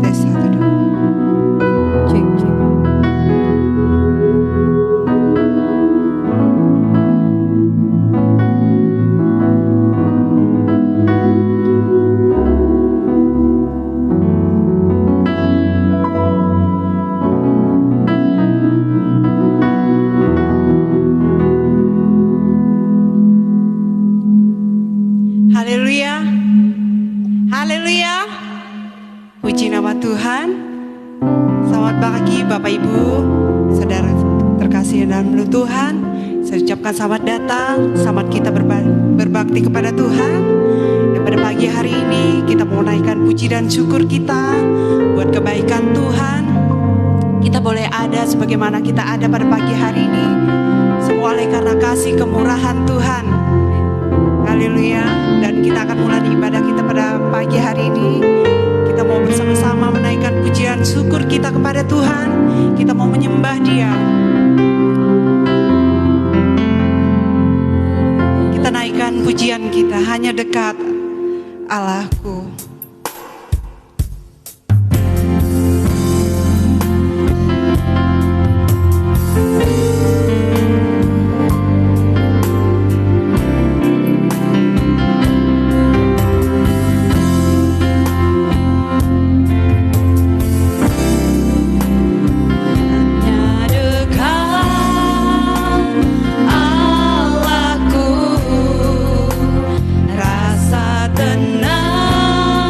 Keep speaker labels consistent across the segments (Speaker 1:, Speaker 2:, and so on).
Speaker 1: Tes satu dulu. Cek cek. Haleluya. Haleluya. Puji nama Tuhan. Selamat pagi Bapak Ibu, saudara terkasih dalam Tuhan. Saya ucapkan selamat datang, selamat kita berbakti kepada Tuhan. Dan pada pagi hari ini kita mau naikkan puji dan syukur kita buat kebaikan Tuhan. Kita boleh ada sebagaimana kita ada pada pagi hari ini, semua oleh karena kasih kemurahan Tuhan. Haleluya. Dan kita akan mulai ibadah kita pada pagi hari ini. Kita mau bersama-sama menaikkan pujian syukur kita kepada Tuhan. Kita mau menyembah Dia. Kita naikkan pujian kita, hanya dekat Allahku.
Speaker 2: Rasa tenang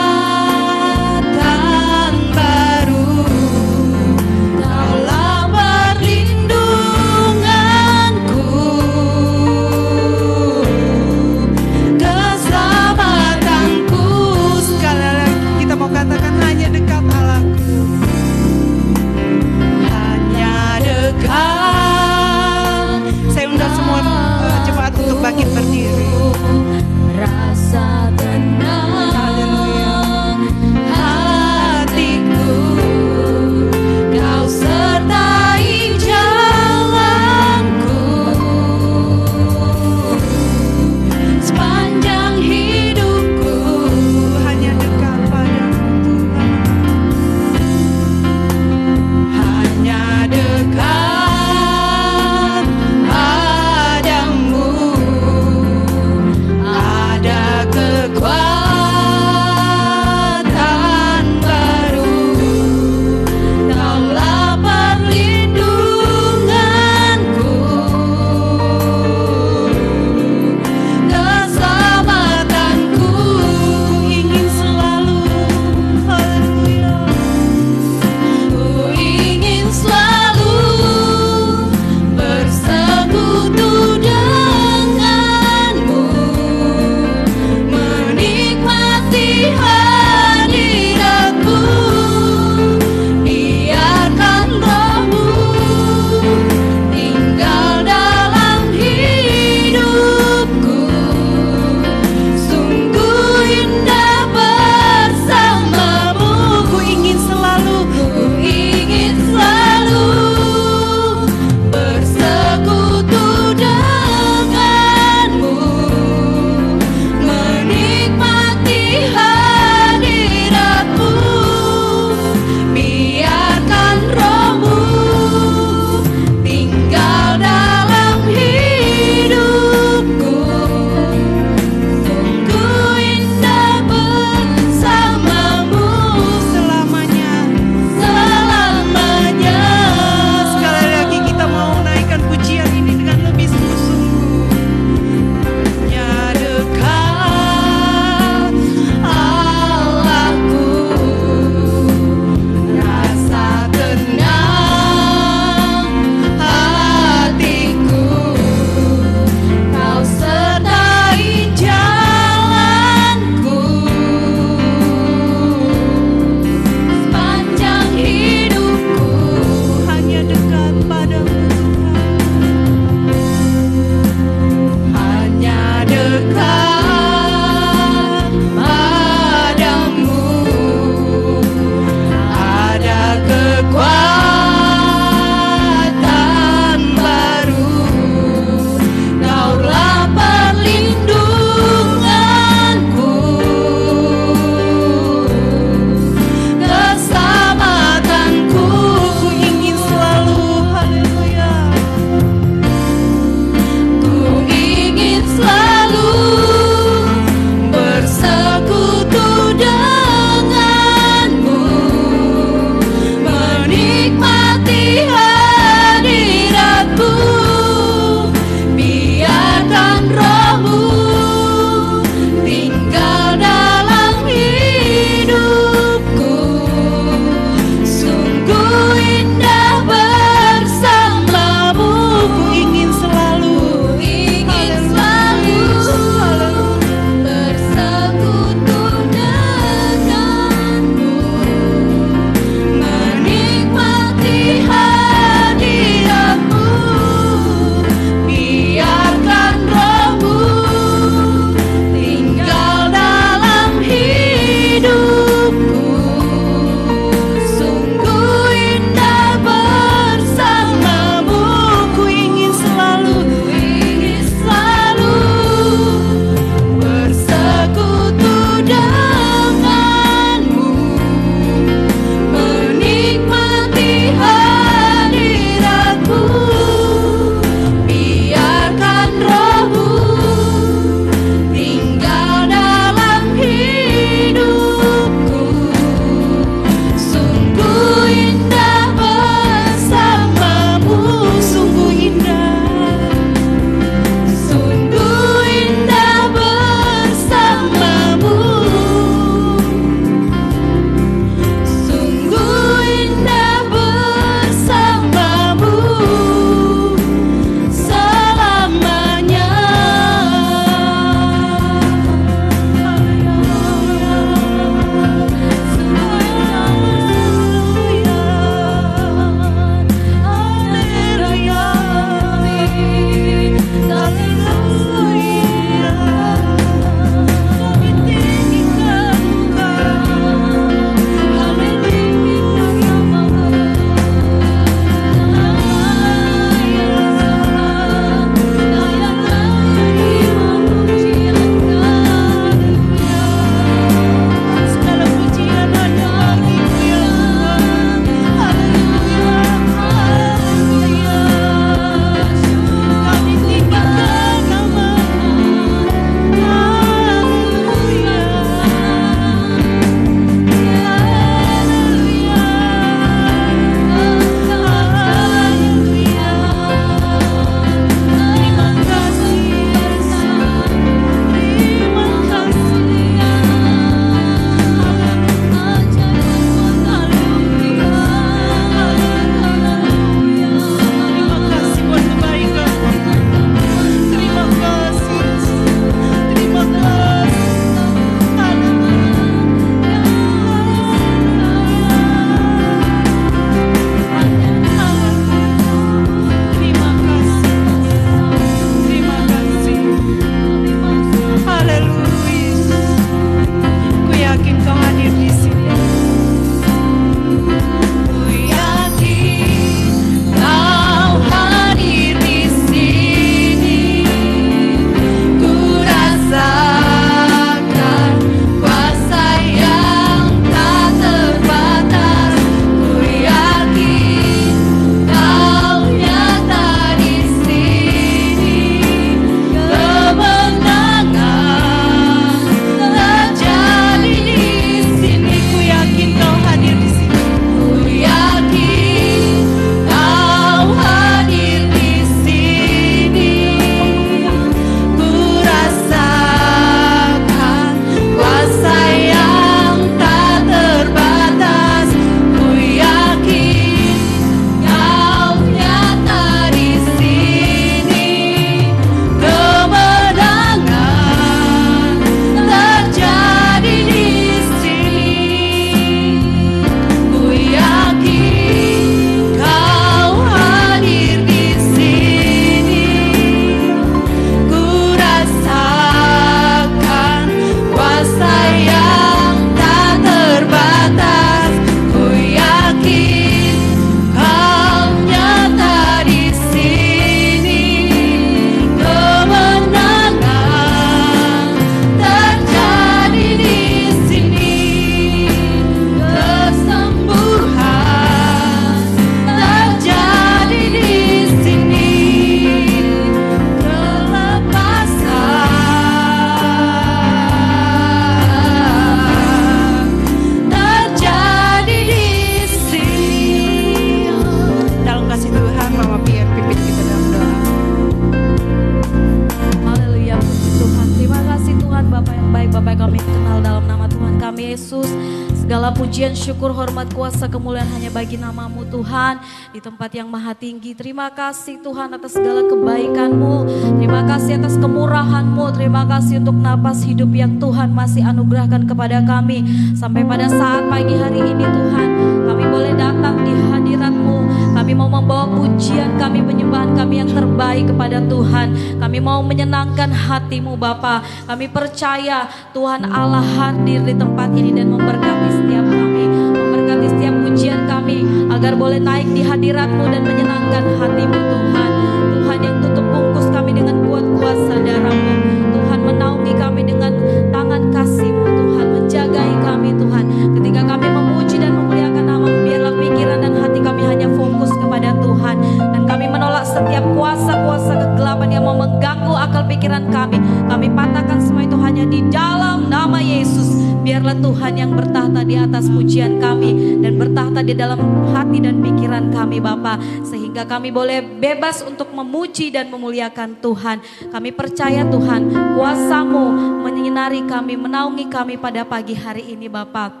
Speaker 2: Segala pujian, syukur, hormat, kuasa, kemuliaan hanya bagi nama-Mu Tuhan. Di tempat yang maha tinggi, terima kasih Tuhan atas segala kebaikan-Mu. Terima kasih atas kemurahan-Mu. Terima kasih untuk napas hidup yang Tuhan masih anugerahkan kepada kami. Sampai pada saat pagi hari ini Tuhan, kami boleh datang di hadirat-Mu. Kami mau membawa pujian kami, penyembahan kami yang terbaik kepada Tuhan. Kami mau menyenangkan hati-Mu Bapa. Kami percaya Tuhan Allah hadir di tempat ini dan memberkati setiap kami, memberkati setiap pujian kami, agar boleh naik di hadirat-Mu dan menyenangkan hati-Mu Tuhan. Tuhan yang tutup bungkus kami dengan kuat kuasa darah-Mu. Tuhan menaungi kami dengan tangan kasih-Mu Tuhan, menjagai kami Tuhan. Ketika kami memuji dan memuliakan nama-Mu, biarlah pikiran dan hati kami hanya fokus kepada Tuhan. Dan kami menolak setiap kuasa-kuasa kegelapan yang mau mengganggu akal pikiran kami. Kami patahkan semua itu hanya di dalam nama Yesus. Biarlah Tuhan yang bertahta di atas pujian kami dan bertahta di dalam hati dan pikiran kami Bapa, sehingga kami boleh bebas untuk memuji dan memuliakan Tuhan. Kami percaya Tuhan, kuasa-Mu menyinari kami, menaungi kami pada pagi hari ini Bapa.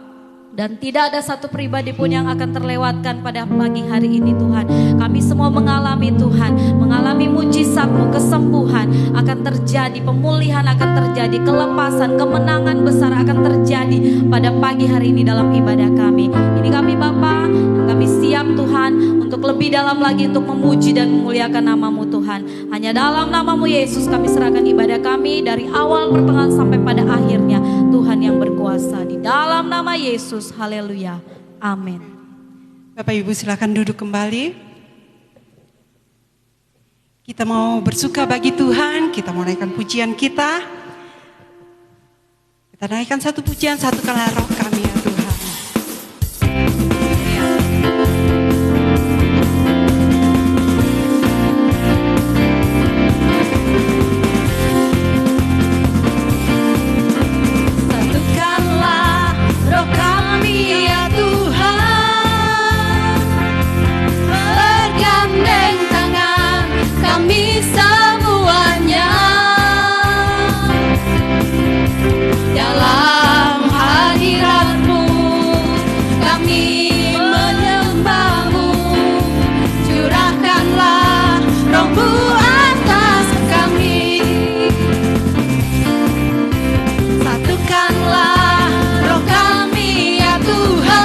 Speaker 2: Dan tidak ada satu pribadi pun yang akan terlewatkan pada pagi hari ini Tuhan. Kami semua mengalami Tuhan, mengalami mujizat-Mu, kesembuhan akan terjadi, pemulihan akan terjadi, kelepasan, kemenangan besar akan terjadi pada pagi hari ini dalam ibadah kami. Ini kami Bapa, dan kami siap Tuhan untuk lebih dalam lagi untuk memuji dan memuliakan nama-Mu Tuhan. Hanya dalam nama-Mu Yesus kami serahkan ibadah kami dari awal pertengahan sampai pada akhirnya. Tuhan yang berkuasa, di dalam nama Yesus. Haleluya. Amin.
Speaker 1: Bapak Ibu silakan duduk kembali. Kita mau bersuka bagi Tuhan, kita mau naikkan pujian kita. Kita naikkan satu pujian, satukanlah roh kami ya Tuhan.
Speaker 3: Dalam hadirat-Mu Tuhan.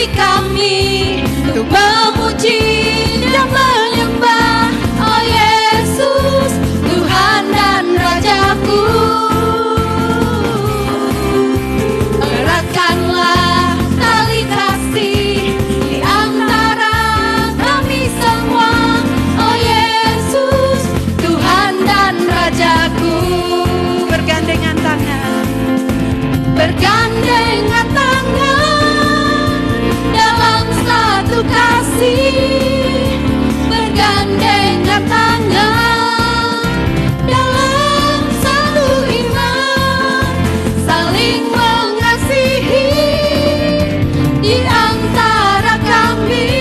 Speaker 3: hati kami untuk memuji dan menyembah, oh Yesus, Tuhan dan Rajaku. Eratkanlah tali kasih di antara kami semua, oh Yesus, Tuhan dan Rajaku.
Speaker 1: Bergandengan tangan,
Speaker 3: bergandengan tangan dalam satu kasih, bergandengan tangan dalam satu iman, saling mengasihi di antara kami,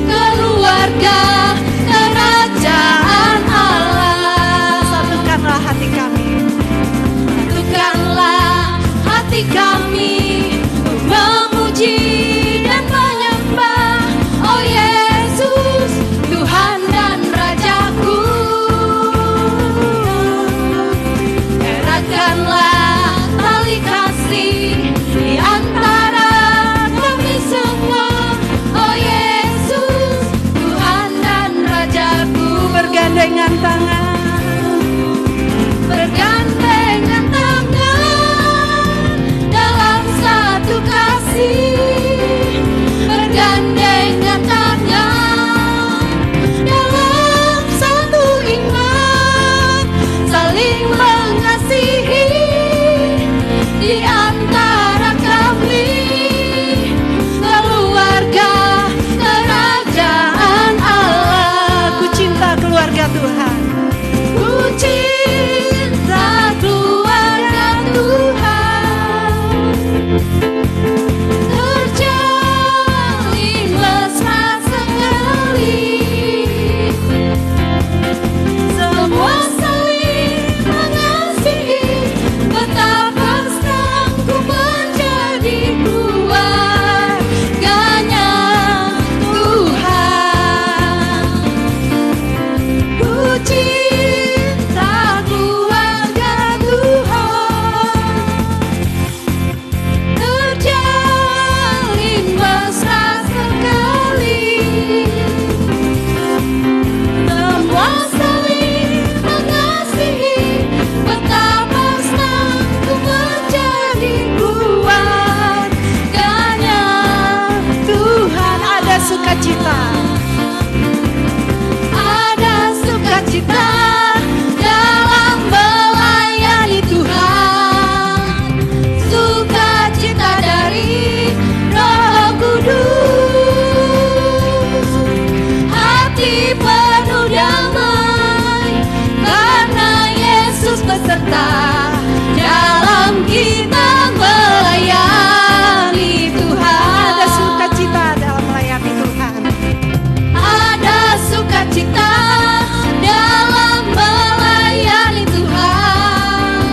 Speaker 3: keluarga kerajaan Allah.
Speaker 1: satukanlah hati kami,
Speaker 3: Satukanlah hati kami untuk memuji dan menyembah, oh Yesus, Tuhan dan Rajaku. Eratkanlah tali kasih di antara kami semua, oh Yesus, Tuhan dan Rajaku.
Speaker 1: bergandengan tangan,
Speaker 3: Bergandengan tangan dalam satu kasih, bergandengan tangan dalam satu iman, saling mengasihi di antara kami, keluarga kerajaan Allah.
Speaker 1: aku cinta keluarga Tuhan.
Speaker 3: Ku cinta keluarga Tuhan, terjalin mesra sekali, semua saling mengasihi, betapa senang ku menjadi keluarganya Tuhan. Ku cinta keluarga Tuhan, terjalin mesra sekali, semua saling mengasihi, betapa senang ku menjadi keluarganya Tuhan.
Speaker 1: Ada sukacita,
Speaker 3: Ada sukacita dalam melayani Tuhan, sukacita dari Roh Kudus, hati penuh damai karena Yesus beserta dalam kita melayani Tuhan.
Speaker 1: ada sukacita dalam melayani Tuhan.
Speaker 3: Ada sukacita dalam melayani Tuhan,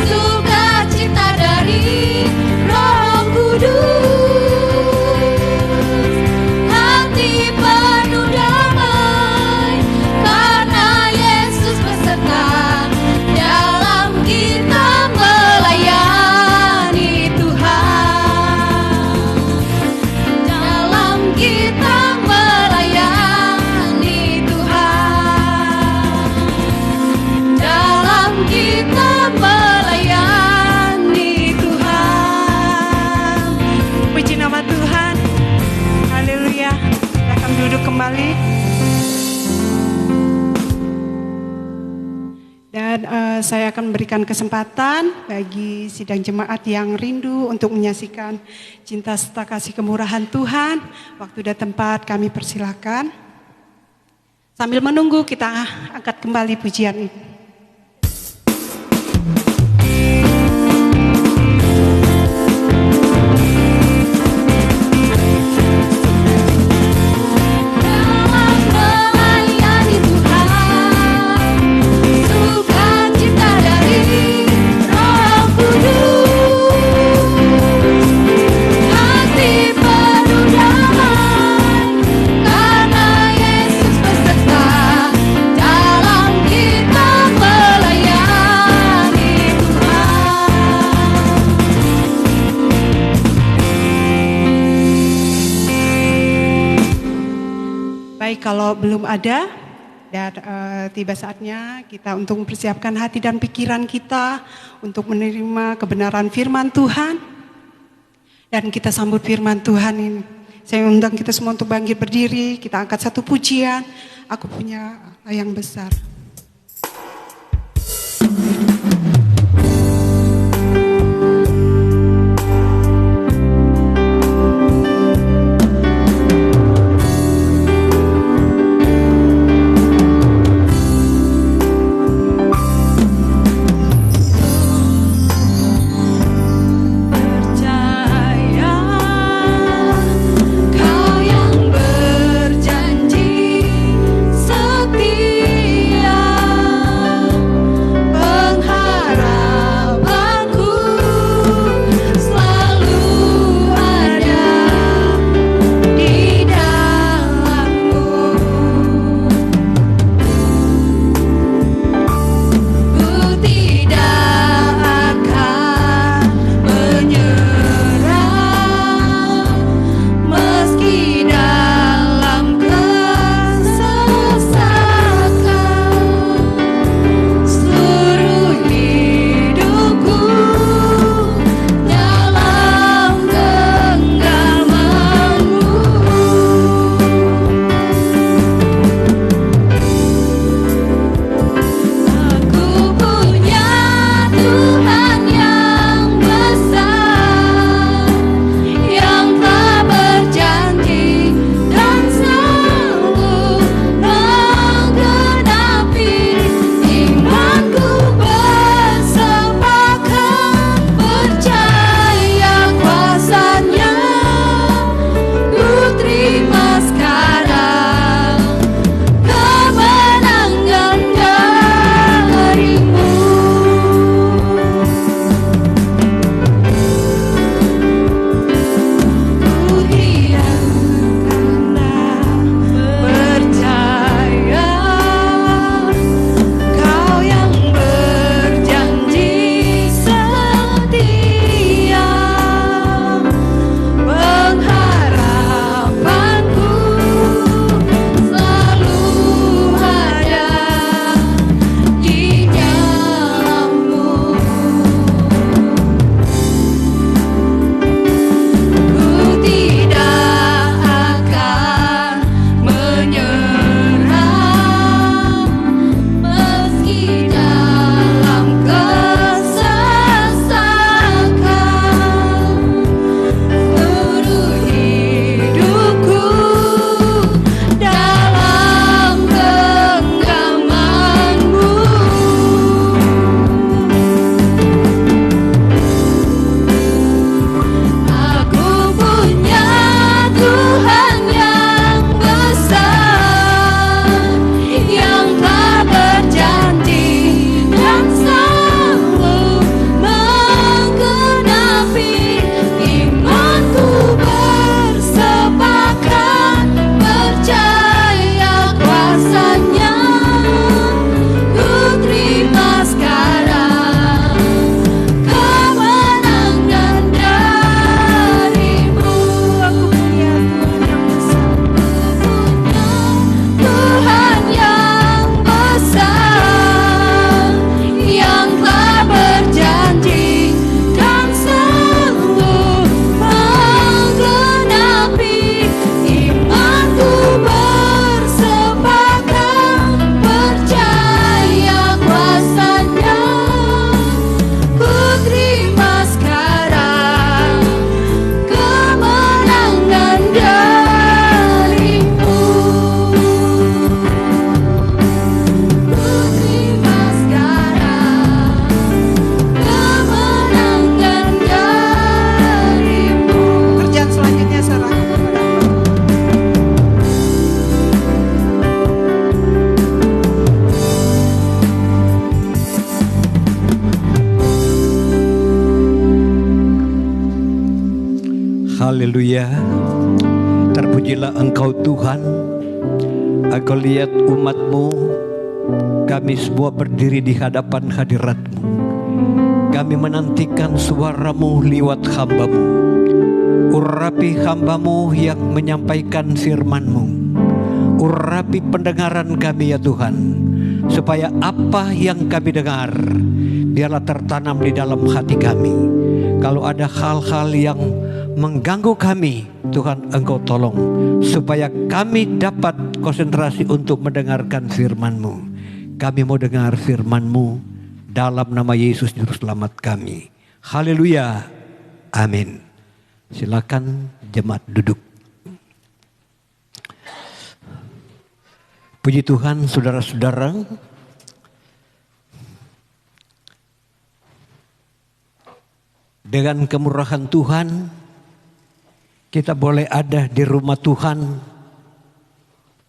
Speaker 3: sukacita dari Roh Kudus, hati penuh damai karena Yesus beserta dalam kita melayani Tuhan, dalam kita melayani Tuhan, dalam kita melayani Tuhan.
Speaker 1: Puji nama Tuhan. Haleluya. Silakan duduk kembali. Dan saya akan memberikan kesempatan bagi sidang jemaat yang rindu untuk menyaksikan cinta serta kasih kemurahan Tuhan. Waktu dan tempat kami persilakan. Sambil menunggu kita angkat kembali pujian ini.
Speaker 3: Dalam melayani Tuhan, sukacita dari Roh Kudus, hati penuh damai karena Yesus beserta dalam kita
Speaker 1: Baik, kalau belum ada, dan tiba saatnya kita untuk mempersiapkan hati dan pikiran kita untuk menerima kebenaran firman Tuhan. Dan kita sambut firman Tuhan ini. Saya undang kita semua untuk bangkit berdiri, kita angkat satu pujian. Aku punya Allah yang besar.
Speaker 4: Haleluya. Terpujilah Engkau Tuhan. Aku lihat umat-Mu, kami semua berdiri di hadapan hadirat-Mu. Kami menantikan suara-Mu lewat hamba-Mu. Urapi hamba-Mu yang menyampaikan firman-Mu. Urapi pendengaran kami ya Tuhan, supaya apa yang kami dengar biarlah tertanam di dalam hati kami. Kalau ada hal-hal yang mengganggu kami, Tuhan Engkau tolong supaya kami dapat konsentrasi untuk mendengarkan firman-Mu. Kami mau dengar firman-Mu dalam nama Yesus Juru Selamat kami. Haleluya. Amin. Silakan jemaat duduk. Puji Tuhan, saudara-saudara. Dengan kemurahan Tuhan, kita boleh ada di rumah Tuhan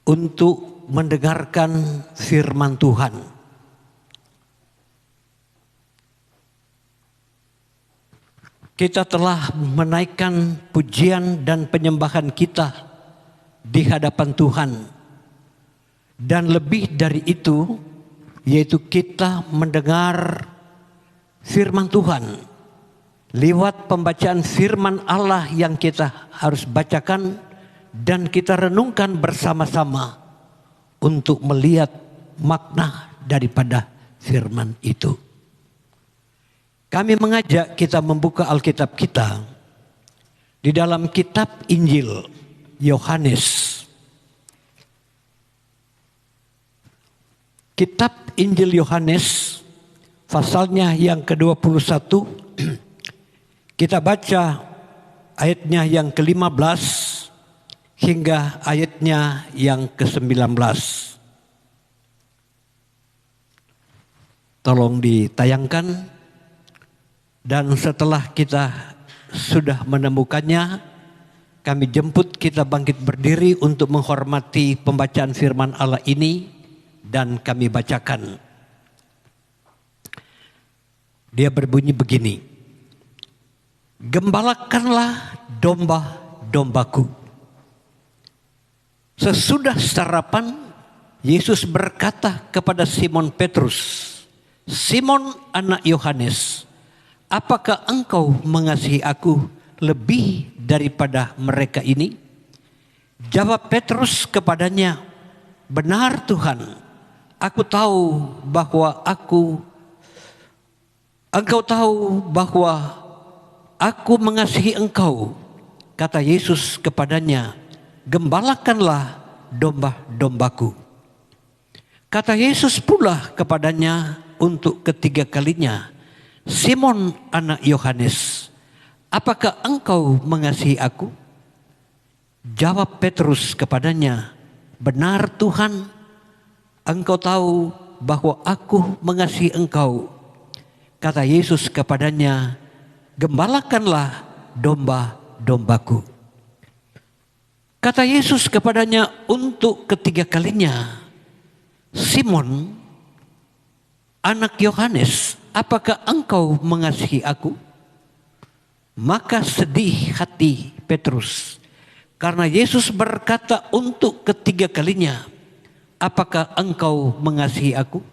Speaker 4: untuk mendengarkan firman Tuhan. Kita telah menaikkan pujian dan penyembahan kita di hadapan Tuhan. Dan lebih dari itu, yaitu kita mendengar firman Tuhan. Lewat pembacaan firman Allah yang kita harus bacakan dan kita renungkan bersama-sama untuk melihat makna daripada firman itu. Kami mengajak kita membuka Alkitab kita di dalam kitab Injil Yohanes. Kitab Injil Yohanes pasalnya yang ke-21, kita baca ayatnya yang ke-15 hingga ayatnya yang ke-19. Tolong ditayangkan, dan setelah kita sudah menemukannya, kami jemput kita bangkit berdiri untuk menghormati pembacaan firman Allah ini. Dan kami bacakan. Dia berbunyi begini. Gembalakanlah domba-dombaku. Sesudah sarapan, Yesus berkata kepada Simon Petrus, Simon anak Yohanes, apakah engkau mengasihi aku lebih daripada mereka ini? Jawab Petrus kepadanya, benar Tuhan. Aku tahu bahwa engkau tahu bahwa aku mengasihi engkau. Kata Yesus kepadanya, gembalakanlah domba-dombaku. Kata Yesus pula kepadanya untuk ketiga kalinya, Simon anak Yohanes, apakah engkau mengasihi aku? Jawab Petrus kepadanya, benar Tuhan. Engkau tahu bahwa aku mengasihi engkau. Kata Yesus kepadanya, gembalakanlah domba-dombaku. Kata Yesus kepadanya untuk ketiga kalinya, Simon, anak Yohanes, apakah engkau mengasihi aku? Maka sedih hati Petrus, karena Yesus berkata untuk ketiga kalinya, apakah engkau mengasihi aku?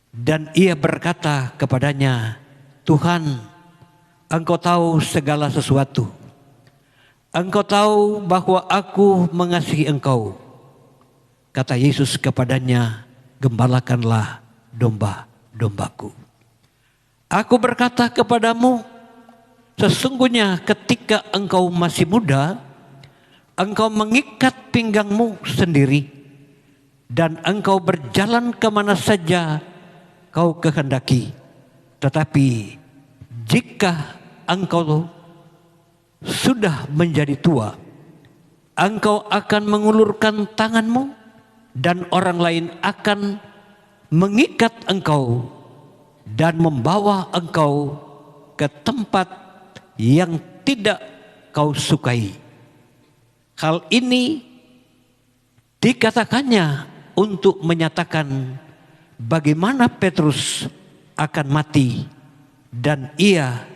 Speaker 4: Dan ia berkata kepadanya, Tuhan, engkau tahu segala sesuatu. Engkau tahu bahwa aku mengasihi engkau. Kata Yesus kepadanya, gembalakanlah domba-dombaku. Aku berkata kepadamu, sesungguhnya ketika engkau masih muda, engkau mengikat pinggangmu sendiri. Dan engkau berjalan kemana saja kau kehendaki. Tetapi jika engkau sudah menjadi tua, engkau akan mengulurkan tanganmu dan orang lain akan mengikat engkau dan membawa engkau ke tempat yang tidak kau sukai. Hal ini dikatakannya untuk menyatakan bagaimana Petrus akan mati dan ia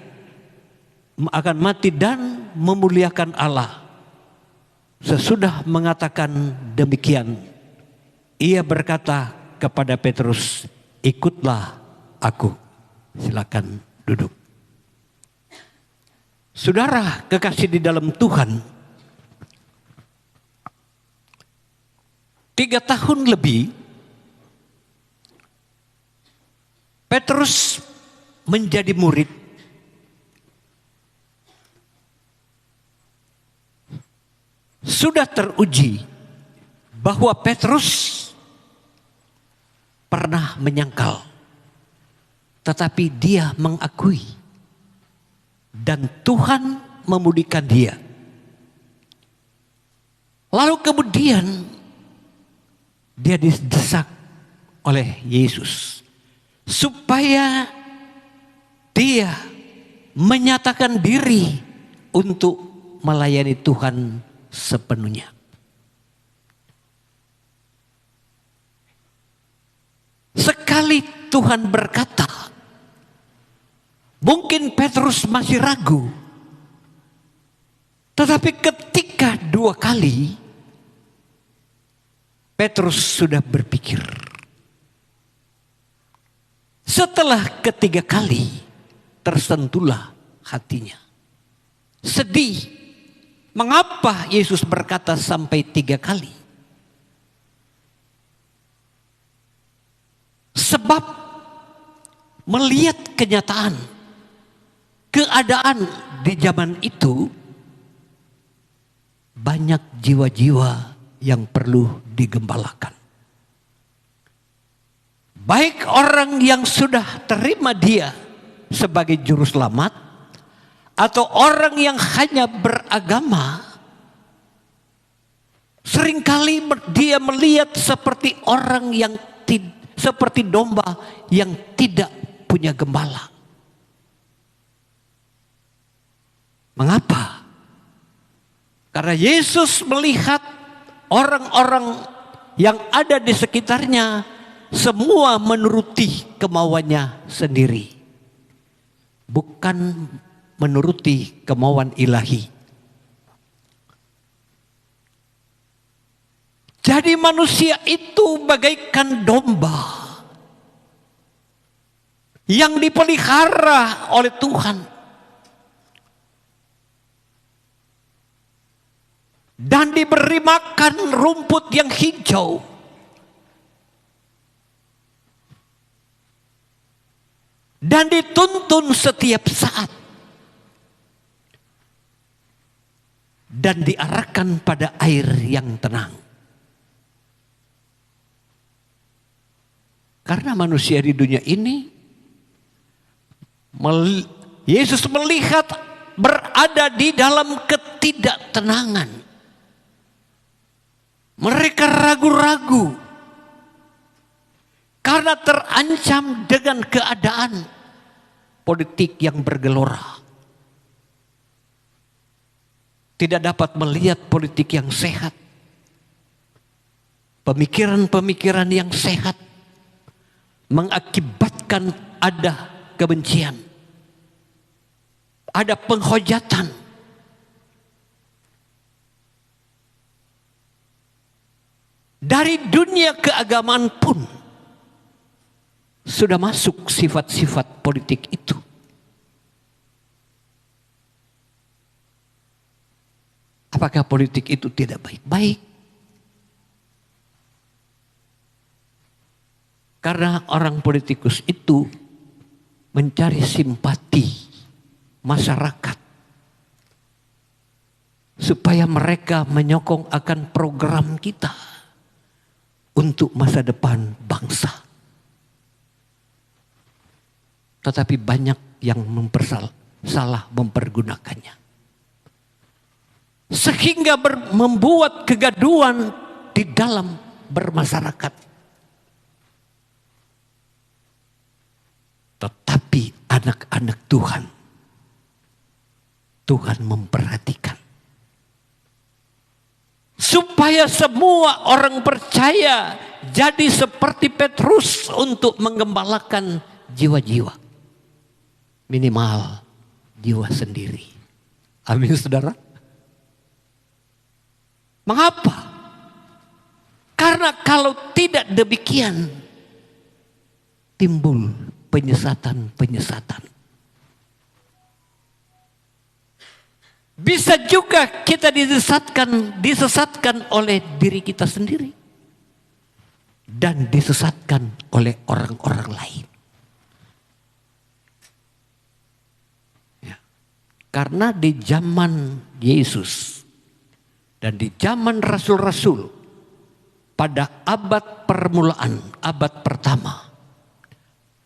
Speaker 4: akan mati dan memuliakan Allah. Sesudah mengatakan demikian, ia berkata kepada Petrus, ikutlah aku. Silakan duduk. Saudara kekasih di dalam Tuhan, 3 tahun lebih Petrus menjadi murid. Sudah teruji bahwa Petrus pernah menyangkal, tetapi dia mengakui dan Tuhan memudahkan dia. Lalu kemudian dia didesak oleh Yesus supaya dia menyatakan diri untuk melayani Tuhan sepenuhnya. Sekali Tuhan berkata, mungkin Petrus masih ragu. Tetapi ketika 2 kali, Petrus sudah berpikir. Setelah ketiga kali, tersentuhlah hatinya. Sedih. Mengapa Yesus berkata sampai 3 kali? Sebab melihat kenyataan, keadaan di zaman itu, banyak jiwa-jiwa yang perlu digembalakan. Baik orang yang sudah terima dia sebagai juru selamat, atau orang yang hanya beragama, seringkali dia melihat seperti orang yang seperti domba yang tidak punya gembala. Mengapa? Karena Yesus melihat orang-orang yang ada di sekitarnya semua menuruti kemauannya sendiri, bukan menuruti kemauan ilahi. Jadi manusia itu bagaikan domba yang dipelihara oleh Tuhan dan diberi makan rumput yang hijau. Dan dituntun setiap saat. Dan diarahkan pada air yang tenang. Karena manusia di dunia ini, Yesus melihat berada di dalam ketidaktenangan. Mereka ragu-ragu karena terancam dengan keadaan politik yang bergelora. Tidak dapat melihat politik yang sehat. Pemikiran-pemikiran yang sehat mengakibatkan ada kebencian, ada penghujatan. Dari dunia keagamaan pun sudah masuk sifat-sifat politik itu. Apakah politik itu tidak baik-baik? Karena orang politikus itu mencari simpati masyarakat supaya mereka menyokong akan program kita untuk masa depan bangsa. Tetapi banyak yang salah mempergunakannya. Sehingga membuat kegaduhan di dalam bermasyarakat. Tetapi anak-anak Tuhan, Tuhan memperhatikan. Supaya semua orang percaya jadi seperti Petrus untuk menggembalakan jiwa-jiwa. Minimal jiwa sendiri. Amin saudara. Mengapa? Karena kalau tidak demikian timbul penyesatan-penyesatan. Bisa juga kita disesatkan oleh diri kita sendiri. dan disesatkan oleh orang-orang lain. Ya. Karena di zaman Yesus dan di zaman rasul-rasul pada abad permulaan, abad pertama,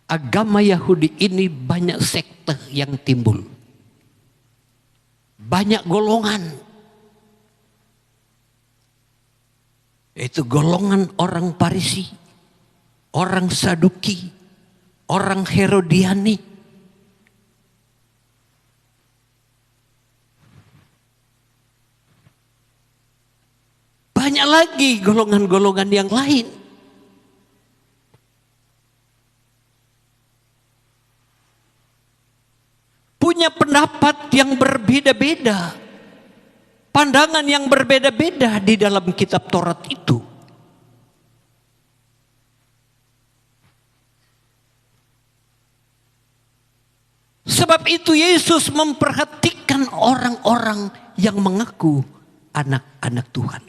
Speaker 4: agama Yahudi ini banyak sekte yang timbul. Banyak golongan. Yaitu golongan orang Parisi, orang Saduki, orang Herodiani. Banyak lagi golongan-golongan yang lain. Punya pendapat yang berbeda-beda. Pandangan yang berbeda-beda di dalam kitab Taurat itu. Sebab itu Yesus memperhatikan orang-orang yang mengaku anak-anak Tuhan.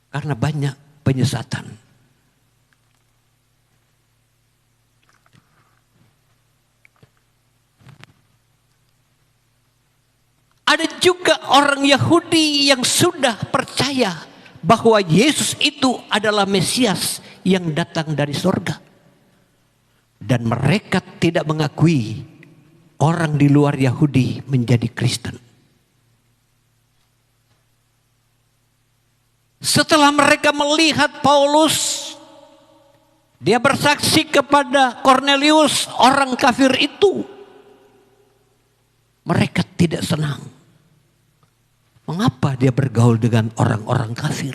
Speaker 4: Karena banyak penyesatan. Ada juga orang Yahudi yang sudah percaya bahwa Yesus itu adalah Mesias yang datang dari sorga. Dan mereka tidak mengakui orang di luar Yahudi menjadi Kristen. Setelah mereka melihat Paulus, dia bersaksi kepada Kornelius, orang kafir itu. Mereka tidak senang. Mengapa dia bergaul dengan orang-orang kafir?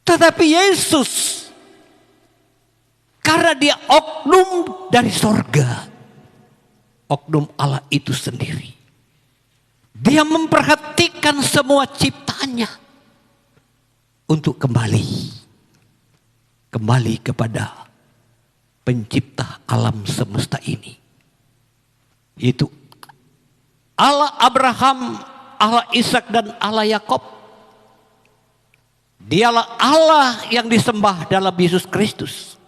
Speaker 4: Tetapi Yesus, karena dia oknum dari sorga, oknum Allah itu sendiri, dia memperhatikan semua ciptaannya untuk kembali kepada pencipta alam semesta ini. Itu Allah Abraham, Allah Ishak dan Allah Yakob. Dialah Allah yang disembah dalam Yesus Kristus.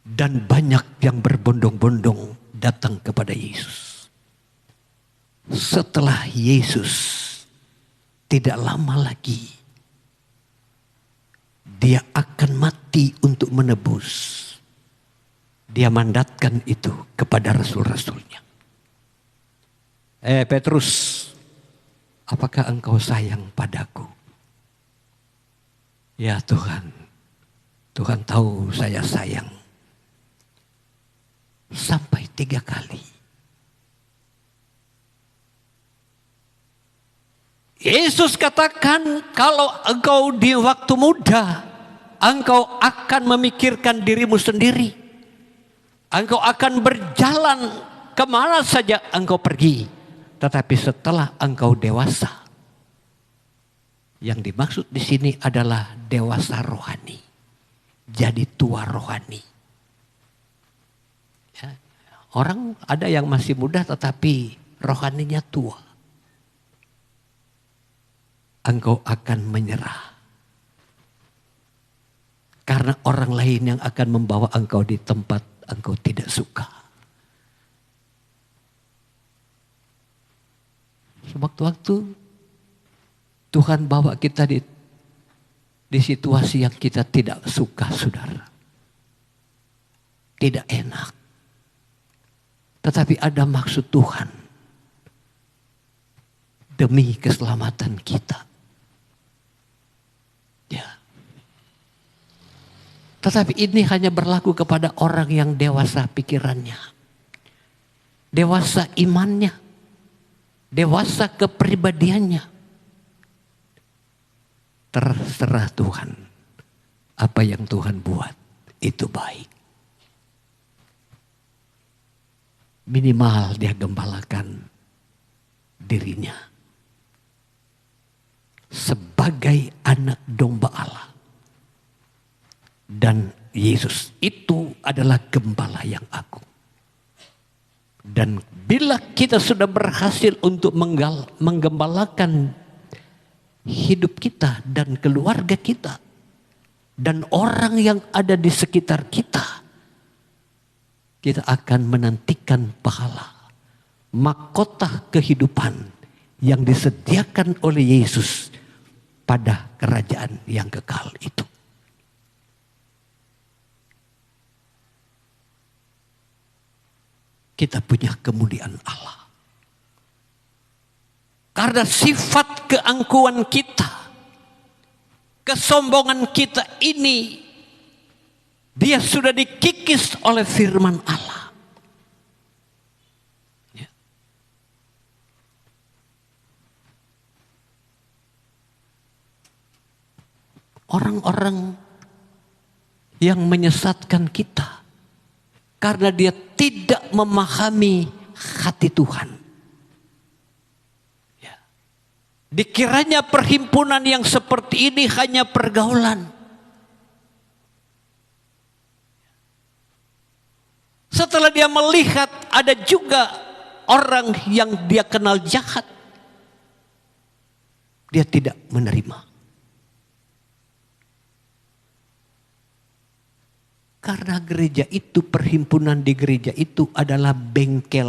Speaker 4: Dan banyak yang berbondong-bondong datang kepada Yesus. Setelah Yesus tidak lama lagi dia akan mati untuk menebus. Dia mandatkan itu kepada rasul-rasulnya. Petrus, apakah engkau sayang padaku? Ya Tuhan, Tuhan tahu saya sayang. Sampai 3 kali. Yesus katakan, kalau engkau di waktu muda, engkau akan memikirkan dirimu sendiri. Engkau akan berjalan kemana saja engkau pergi. Tetapi setelah engkau dewasa, yang dimaksud di sini adalah dewasa rohani. Jadi tua rohani. Ya, orang ada yang masih muda tetapi rohaninya tua. Engkau akan menyerah. Karena orang lain yang akan membawa engkau di tempat engkau tidak suka. Sewaktu-waktu Tuhan bawa kita di situasi yang kita tidak suka, saudara. Tidak enak. Tetapi ada maksud Tuhan. Demi keselamatan kita. Ya. Tetapi ini hanya berlaku kepada orang yang dewasa pikirannya. Dewasa imannya. Dewasa kepribadiannya. Terserah Tuhan. Apa yang Tuhan buat itu baik. Minimal dia gembalakan dirinya. Sebab sebagai anak domba Allah. Dan Yesus itu adalah gembala yang agung. Dan bila kita sudah berhasil untuk menggembalakan hidup kita dan keluarga kita dan orang yang ada di sekitar kita, kita akan menantikan pahala, mahkota kehidupan yang disediakan oleh Yesus pada kerajaan yang kekal itu. Kita punya kemuliaan Allah. Karena sifat keangkuhan kita, kesombongan kita ini, dia sudah dikikis oleh firman Allah. Ya. Orang-orang yang menyesatkan kita, karena dia tidak memahami hati Tuhan. Ya. Dikiranya perhimpunan yang seperti ini hanya pergaulan. Setelah dia melihat ada juga orang yang dia kenal jahat, dia tidak menerima. Karena gereja itu, perhimpunan di gereja itu adalah bengkel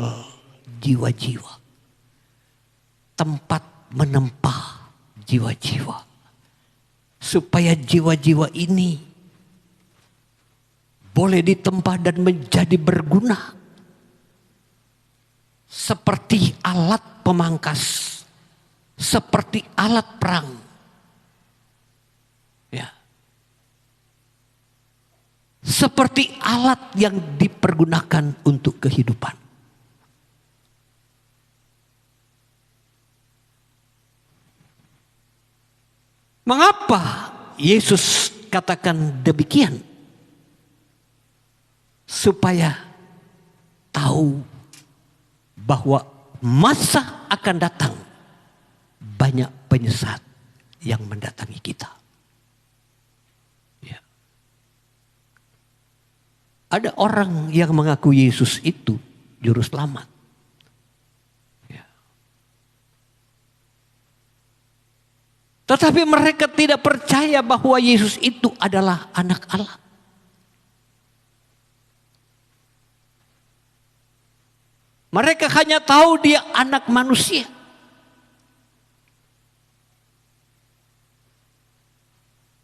Speaker 4: jiwa-jiwa. Tempat menempah jiwa-jiwa. Supaya jiwa-jiwa ini boleh ditempah dan menjadi berguna. Seperti alat pemangkas. Seperti alat perang. Ya. Seperti alat yang dipergunakan untuk kehidupan. Mengapa Yesus katakan demikian? Supaya tahu bahwa masa akan datang banyak penyesat yang mendatangi kita. Ada orang yang mengaku Yesus itu juru selamat. Ya. Tetapi mereka tidak percaya bahwa Yesus itu adalah anak Allah. Mereka hanya tahu dia anak manusia.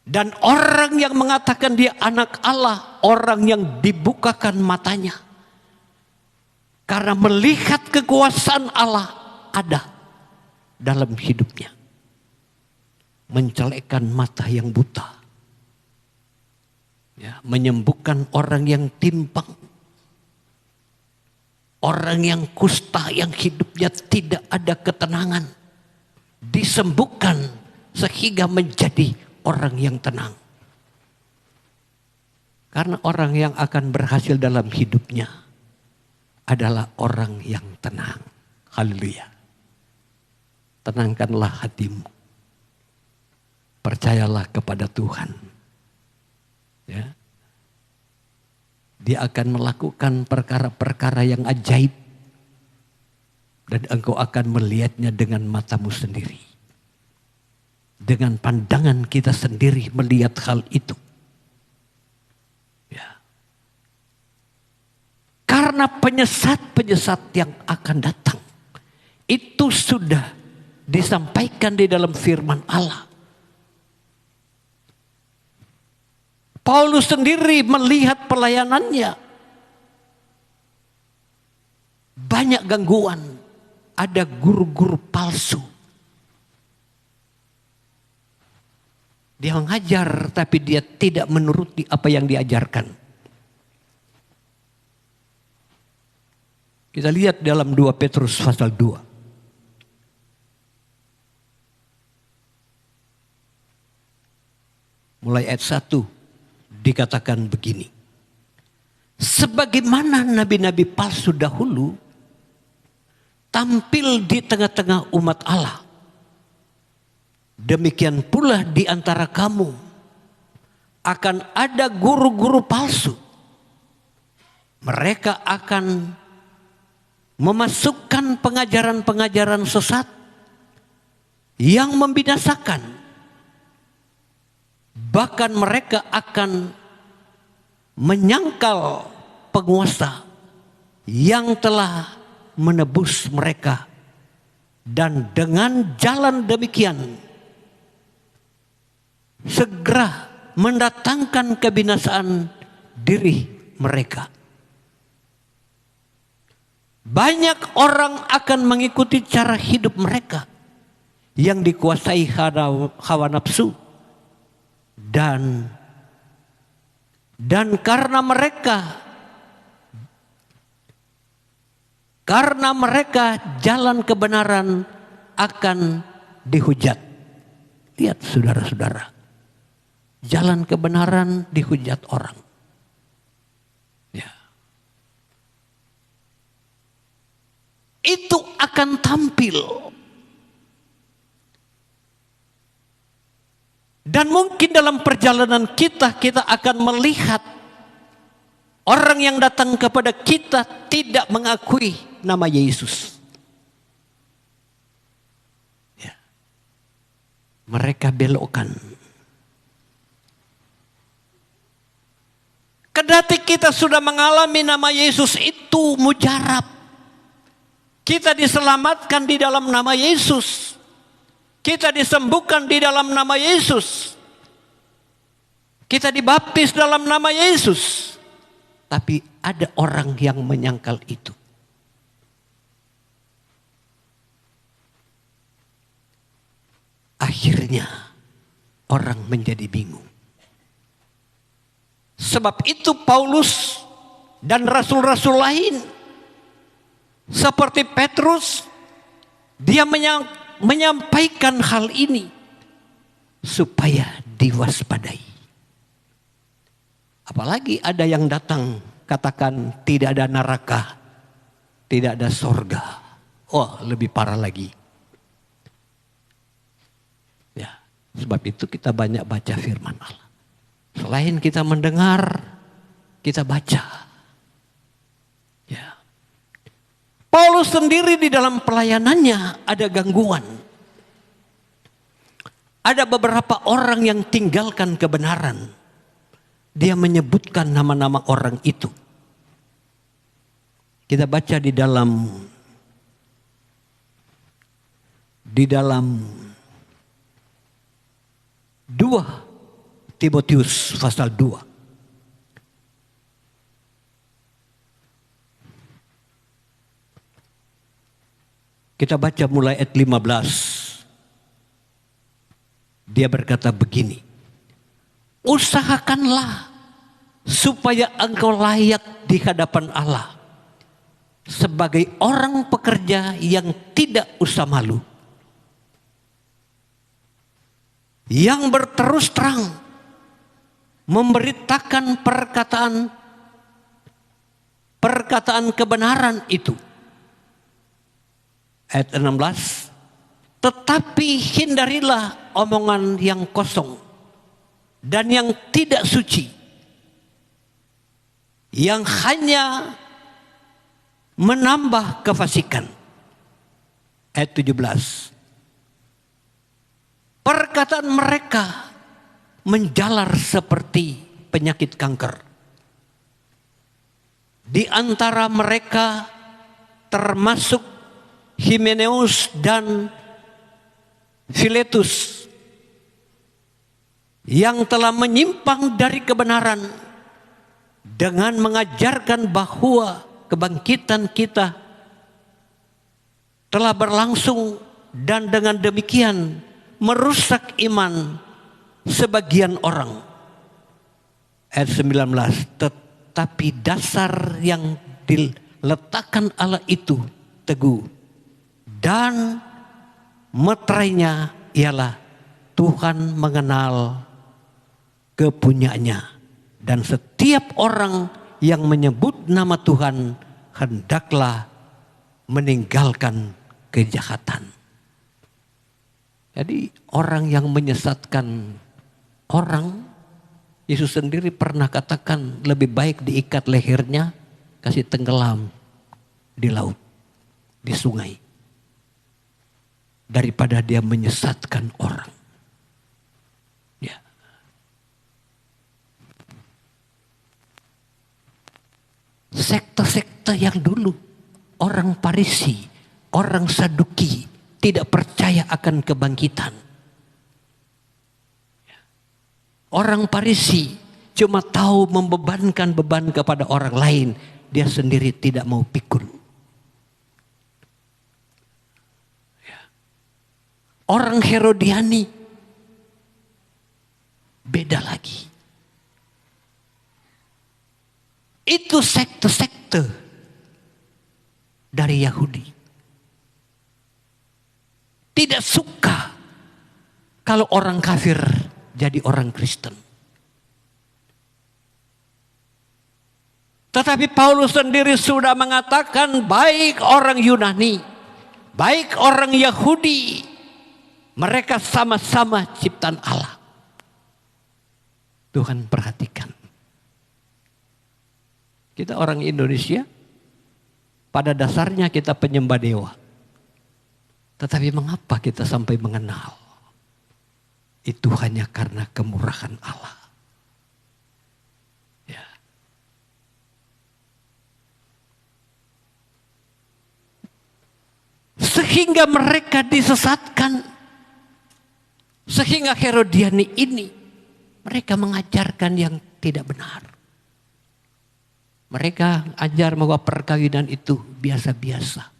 Speaker 4: Dan orang yang mengatakan dia anak Allah, orang yang dibukakan matanya. Karena melihat kekuasaan Allah ada dalam hidupnya. Mencelekkan mata yang buta. Ya, menyembuhkan orang yang timpang. Orang yang kusta, yang hidupnya tidak ada ketenangan. Disembuhkan sehingga menjadi orang yang tenang. Karena orang yang akan berhasil dalam hidupnya adalah orang yang tenang. Haleluya. Tenangkanlah hatimu. Percayalah kepada Tuhan. Ya. Dia akan melakukan perkara-perkara yang ajaib. Dan engkau akan melihatnya dengan matamu sendiri. Dengan pandangan kita sendiri melihat hal itu. Ya. Karena penyesat-penyesat yang akan datang. Itu sudah disampaikan di dalam firman Allah. Paulus sendiri melihat pelayanannya. Banyak gangguan. Ada guru-guru palsu. Dia mengajar tapi dia tidak menuruti apa yang diajarkan. Kita lihat dalam 2 Petrus pasal 2. Mulai ayat 1 dikatakan begini. Sebagaimana nabi-nabi palsu dahulu tampil di tengah-tengah umat Allah. Demikian pula di antara kamu akan ada guru-guru palsu. Mereka akan memasukkan pengajaran-pengajaran sesat yang membinasakan. Bahkan mereka akan menyangkal penguasa yang telah menebus mereka. Dan dengan jalan demikian segera mendatangkan kebinasaan diri mereka. Banyak orang akan mengikuti cara hidup mereka yang dikuasai hawa nafsu. Dan karena mereka jalan kebenaran akan dihujat. Lihat saudara-saudara, jalan kebenaran dihujat orang. Ya. Itu akan tampil. Dan mungkin dalam perjalanan kita akan melihat orang yang datang kepada kita tidak mengakui nama Yesus. Ya. Mereka belokkan. Kendati kita sudah mengalami nama Yesus itu mujarab. Kita diselamatkan di dalam nama Yesus. Kita disembuhkan di dalam nama Yesus. Kita dibaptis dalam nama Yesus. Tapi ada orang yang menyangkal itu. Akhirnya orang menjadi bingung. Sebab itu Paulus dan rasul-rasul lain seperti Petrus, dia menyampaikan hal ini supaya diwaspadai. Apalagi ada yang datang katakan tidak ada neraka, tidak ada sorga. Oh, lebih parah lagi. Ya, sebab itu kita banyak baca firman Allah. Selain kita mendengar, kita baca. Ya. Paulus sendiri di dalam pelayanannya ada gangguan. Ada beberapa orang yang tinggalkan kebenaran. Dia menyebutkan nama-nama orang itu. Kita baca di dalam 2 Timotius pasal 2. Kita baca mulai ayat 15. Dia berkata begini. Usahakanlah supaya engkau layak di hadapan Allah. Sebagai orang pekerja yang tidak usah malu. Yang berterus terang. Memberitakan perkataan kebenaran itu. Ayat 16. Tetapi hindarilah omongan yang kosong dan yang tidak suci, yang hanya menambah kefasikan. Ayat 17. Perkataan mereka menjalar seperti penyakit kanker. Di antara mereka termasuk Himeneus dan Filetus yang telah menyimpang dari kebenaran dengan mengajarkan bahwa kebangkitan kita telah berlangsung dan dengan demikian merusak iman sebagian orang. Ayat 19. Tetapi dasar yang diletakkan Allah itu teguh. Dan meterainya ialah Tuhan mengenal kepunyaannya. Dan setiap orang yang menyebut nama Tuhan hendaklah meninggalkan kejahatan. Jadi orang yang menyesatkan orang, Yesus sendiri pernah katakan lebih baik diikat lehernya, kasih tenggelam di laut, di sungai, daripada dia menyesatkan orang. Ya. Sekte-sekte yang dulu, orang Farisi, orang Saduki, tidak percaya akan kebangkitan. Orang Farisi cuma tahu membebankan beban kepada orang lain, dia sendiri tidak mau pikul. Orang Herodiani beda lagi. Itu sekte-sekte dari Yahudi. Tidak suka kalau orang kafir jadi orang Kristen. Tetapi Paulus sendiri sudah mengatakan baik orang Yunani, baik orang Yahudi, mereka sama-sama ciptaan Allah. Tuhan perhatikan. Kita orang Indonesia, pada dasarnya kita penyembah dewa. Tetapi mengapa kita sampai mengenal? Itu hanya karena kemurahan Allah. Ya. Sehingga mereka disesatkan. Sehingga Herodiani ini, mereka mengajarkan yang tidak benar. Mereka ajar bahwa perkawinan itu biasa-biasa.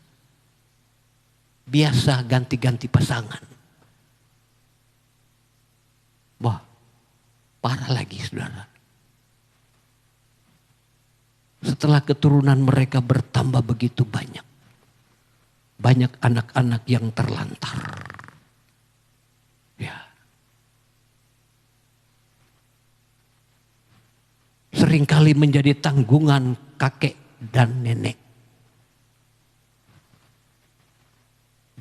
Speaker 4: Biasa ganti-ganti pasangan. Wah, parah lagi saudara. Setelah keturunan mereka bertambah begitu banyak. Banyak anak-anak yang terlantar. Ya. Seringkali menjadi tanggungan kakek dan nenek.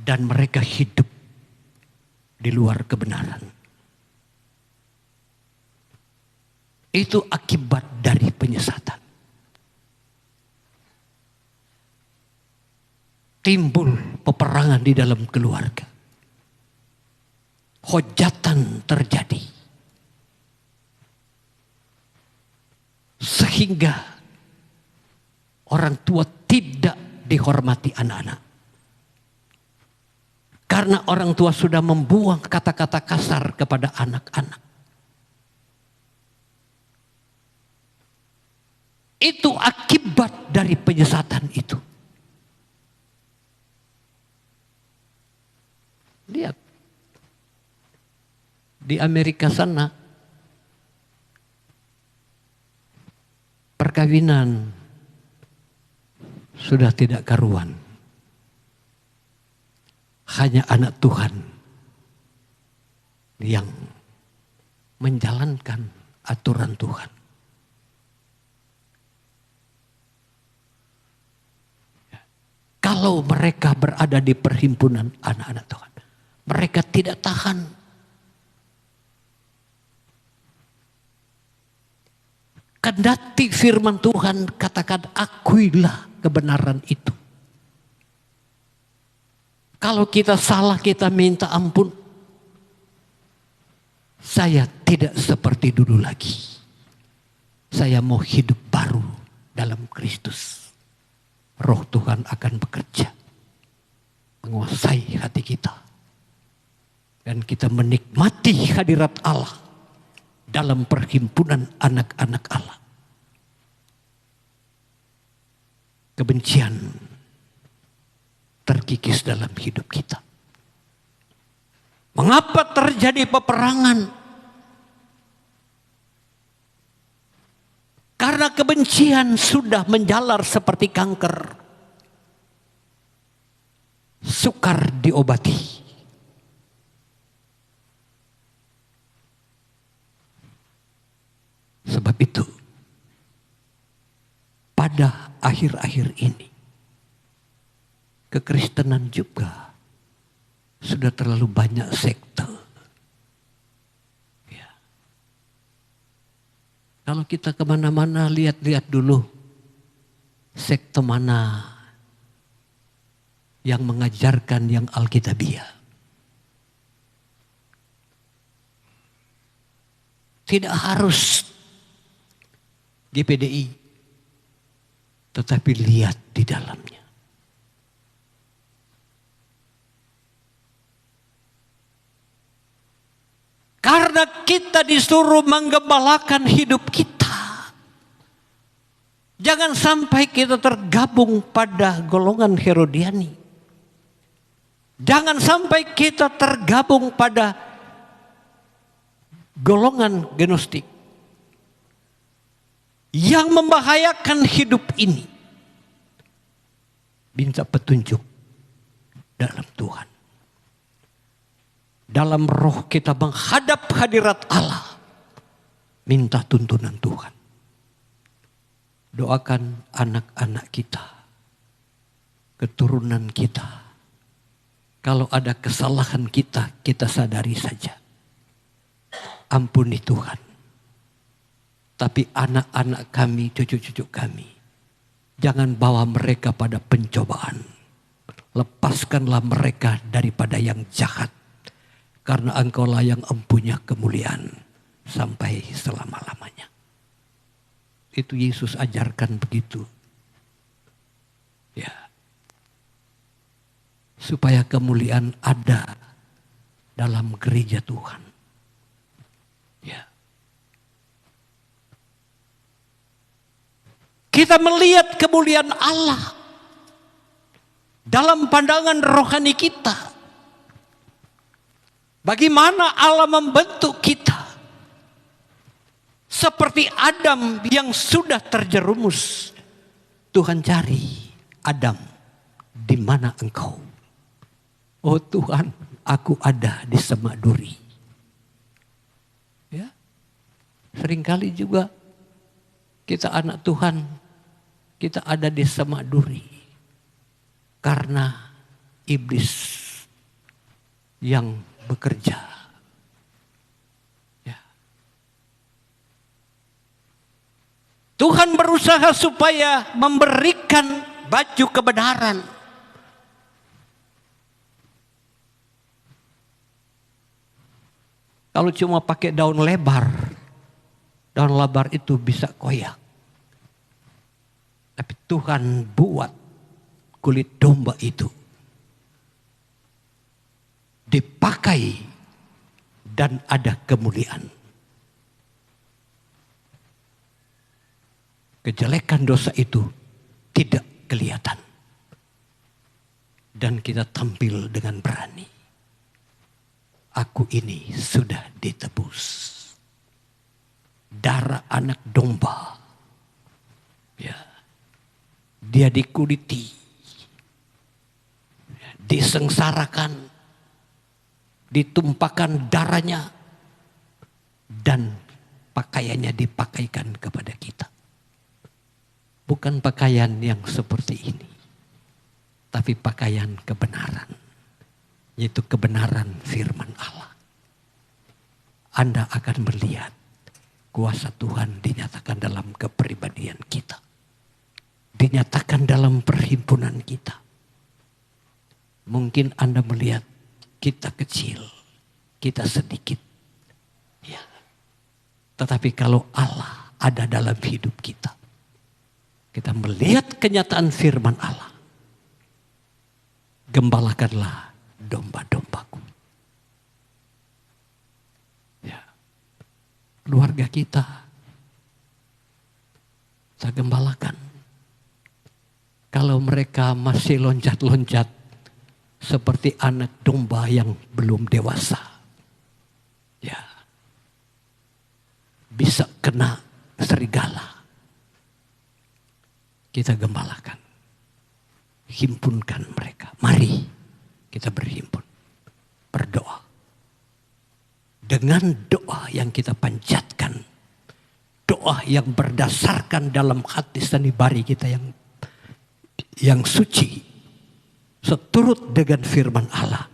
Speaker 4: Dan mereka hidup di luar kebenaran. Itu akibat dari penyesatan. Timbul peperangan di dalam keluarga. Hojatan terjadi. Sehingga orang tua tidak dihormati anak-anak. Karena orang tua sudah membuang kata-kata kasar kepada anak-anak. Itu akibat dari penyesatan itu. Lihat. Di Amerika sana. Perkawinan sudah tidak karuan. Hanya anak Tuhan yang menjalankan aturan Tuhan. Kalau mereka berada di perhimpunan anak-anak Tuhan, mereka tidak tahan. Kendati firman Tuhan katakan akuilah kebenaran itu. Kalau kita salah kita minta ampun. Saya tidak seperti dulu lagi. Saya mau hidup baru dalam Kristus. Roh Tuhan akan bekerja. Menguasai hati kita. Dan kita menikmati hadirat Allah. Dalam perhimpunan anak-anak Allah. Kebencian terkikis dalam hidup kita. Mengapa terjadi peperangan? Karena kebencian sudah menjalar seperti kanker. Sukar diobati. Sebab itu, pada akhir-akhir ini, kekristenan juga Sudah terlalu banyak sekte. Ya. Kalau kita kemana-mana lihat-lihat dulu. Sekte mana yang mengajarkan yang Alkitabiah. Tidak harus GPDI, tetapi lihat di dalamnya. Karena kita disuruh menggembalakan hidup kita. Jangan sampai kita tergabung pada golongan Herodiani. Jangan sampai kita tergabung pada golongan gnostik yang membahayakan hidup ini. Minta petunjuk dalam Tuhan. Dalam roh kita menghadap hadirat Allah. Minta tuntunan Tuhan. Doakan anak-anak kita, keturunan kita. Kalau ada kesalahan kita, kita sadari saja. Ampuni Tuhan. Tapi anak-anak kami, cucu-cucu kami, jangan bawa mereka pada pencobaan. Lepaskanlah mereka daripada yang jahat. Karena Engkaulah yang empunya kemuliaan sampai selama-lamanya. Itu Yesus ajarkan begitu. Ya. Supaya kemuliaan ada dalam gereja Tuhan. Ya. Kita melihat kemuliaan Allah dalam pandangan rohani kita. Bagaimana Allah membentuk kita seperti Adam yang sudah terjerumus. Tuhan cari, Adam, di mana engkau? Oh Tuhan, aku ada di semak duri. Seringkali juga kita anak Tuhan, kita ada di semak duri. Karena iblis yang bekerja. Ya. Tuhan berusaha supaya memberikan baju kebenaran. Kalau cuma pakai daun lebar itu bisa koyak. Tapi Tuhan buat kulit domba itu dipakai dan ada kemuliaan. Kejelekan dosa itu tidak kelihatan. Dan kita tampil dengan berani. Aku ini sudah ditebus. Darah anak domba. Ya. Dia dikuliti. Disengsarakan. Ditumpahkan darahnya. Dan pakaiannya dipakaikan kepada kita. Bukan pakaian yang seperti ini. Tapi pakaian kebenaran. Yaitu kebenaran firman Allah. Anda akan melihat kuasa Tuhan dinyatakan dalam kepribadian kita. Dinyatakan dalam perhimpunan kita. Mungkin Anda melihat kita kecil, kita sedikit. Ya. Tetapi kalau Allah ada dalam hidup kita, kita melihat kenyataan firman Allah. Gembalakanlah domba-dombaku. Ya. Keluarga kita saya gembalakan. Kalau mereka masih loncat-loncat seperti anak domba yang belum dewasa. Ya. Bisa kena serigala. Kita gembalakan. Himpunkan mereka. Mari kita berhimpun. Berdoa. Dengan doa yang kita panjatkan. Doa yang berdasarkan dalam hati sanubari kita yang suci. Seturut dengan firman Allah.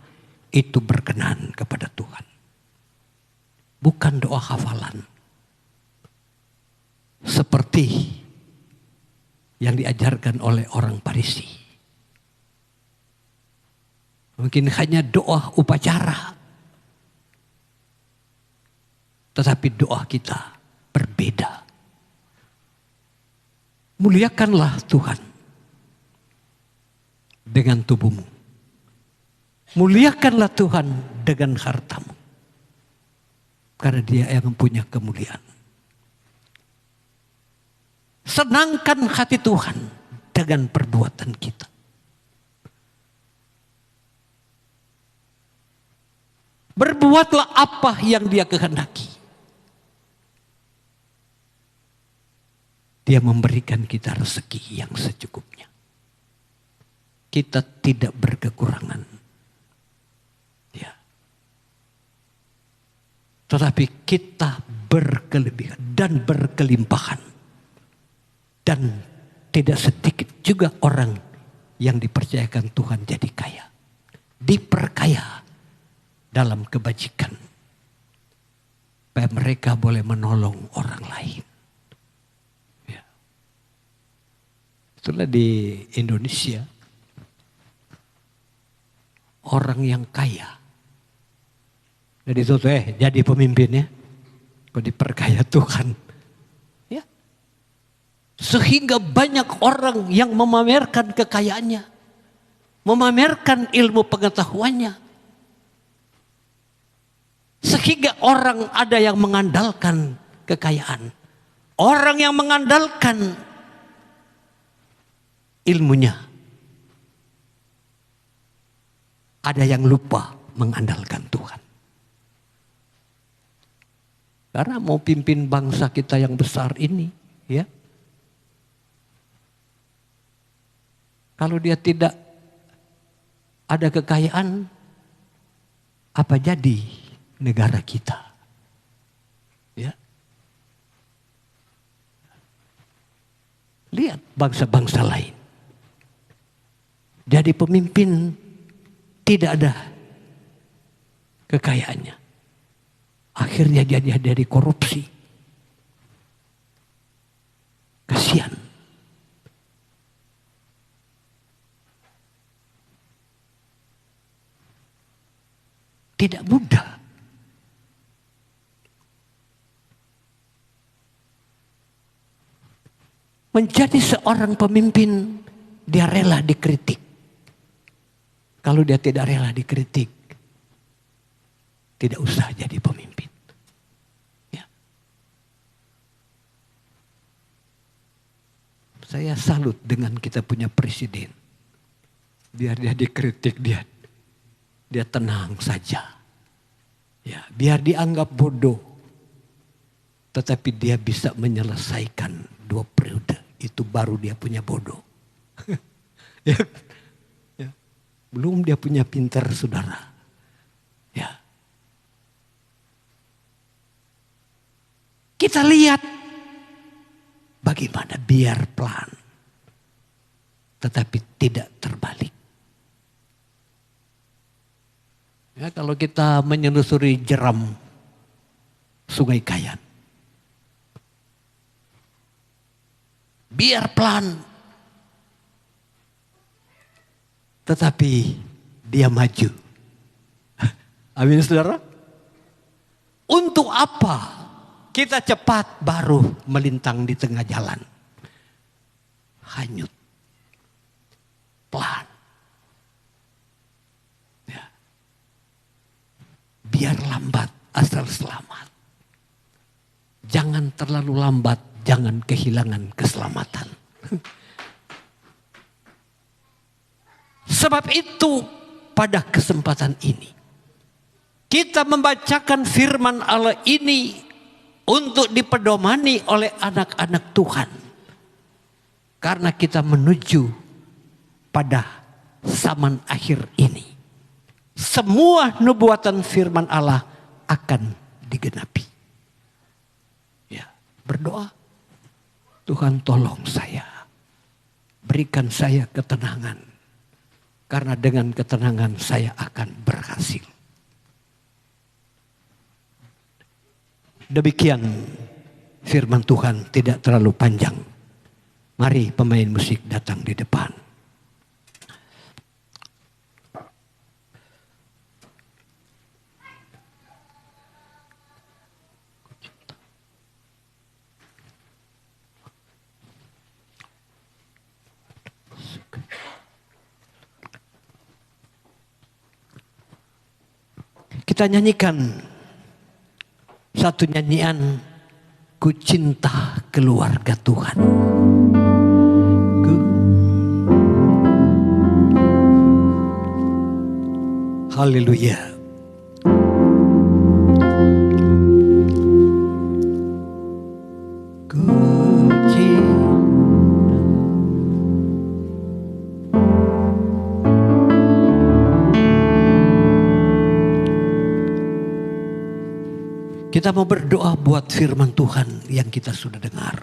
Speaker 4: itu berkenan kepada Tuhan. Bukan doa hafalan. Seperti yang diajarkan oleh orang Farisi. Mungkin hanya doa upacara. Tetapi doa kita berbeda. Muliakanlah Tuhan dengan tubuhmu. Muliakanlah Tuhan dengan hartamu. Karena Dia yang punya kemuliaan. Senangkan hati Tuhan dengan perbuatan kita. Berbuatlah apa yang Dia kehendaki. Dia memberikan kita rezeki yang secukupnya. Kita tidak berkekurangan. Ya. Tetapi kita berkelebihan dan berkelimpahan. Dan tidak sedikit juga orang yang dipercayakan Tuhan jadi kaya. Diperkaya dalam kebajikan. Supaya mereka boleh menolong orang lain. Ya. Itulah di Indonesia. Orang yang kaya. Jadi itu jadi pemimpinnya. Kok diperkaya Tuhan. Ya. Sehingga banyak orang yang memamerkan kekayaannya. Memamerkan ilmu pengetahuannya. Sehingga orang ada yang mengandalkan kekayaan. Orang yang mengandalkan ilmunya. Ada yang lupa mengandalkan Tuhan. Karena mau pimpin bangsa kita yang besar ini, ya. Kalau dia tidak ada kekayaan, apa jadi negara kita? Ya. Lihat bangsa-bangsa lain. Jadi pemimpin tidak ada kekayaannya. Akhirnya jadi dari korupsi. Kasihan. Tidak mudah. Menjadi seorang pemimpin, dia rela dikritik. Kalau dia tidak rela dikritik, tidak usah jadi pemimpin. Ya. Saya salut dengan kita punya presiden. Biar dia dikritik, dia tenang saja. Ya, biar dianggap bodoh. Tetapi dia bisa menyelesaikan 2 periode. Itu baru dia punya bodoh. Ya. Belum dia punya pintar, saudara. Ya. Kita lihat bagaimana biar pelan. Tetapi tidak terbalik. Ya, kalau kita menyusuri jeram Sungai Kayan. Biar pelan. Tetapi dia maju. Amin, saudara. Untuk apa kita cepat baru melintang di tengah jalan? Hanyut. Pelan. Ya. Biar lambat asal selamat. Jangan terlalu lambat, jangan kehilangan keselamatan. Sebab itu pada kesempatan ini kita membacakan firman Allah ini untuk dipedomani oleh anak-anak Tuhan. Karena kita menuju pada zaman akhir ini. Semua nubuatan firman Allah akan digenapi. Ya, berdoa. Tuhan tolong saya. Berikan saya ketenangan. karena dengan ketenangan saya akan berhasil. Demikian firman Tuhan, tidak terlalu panjang. Mari pemain musik datang di depan. Kita nyanyikan satu nyanyian, Ku Cinta Keluarga Tuhan. Haleluya. Ku cinta. Kita mau berdoa buat firman Tuhan yang kita sudah dengar.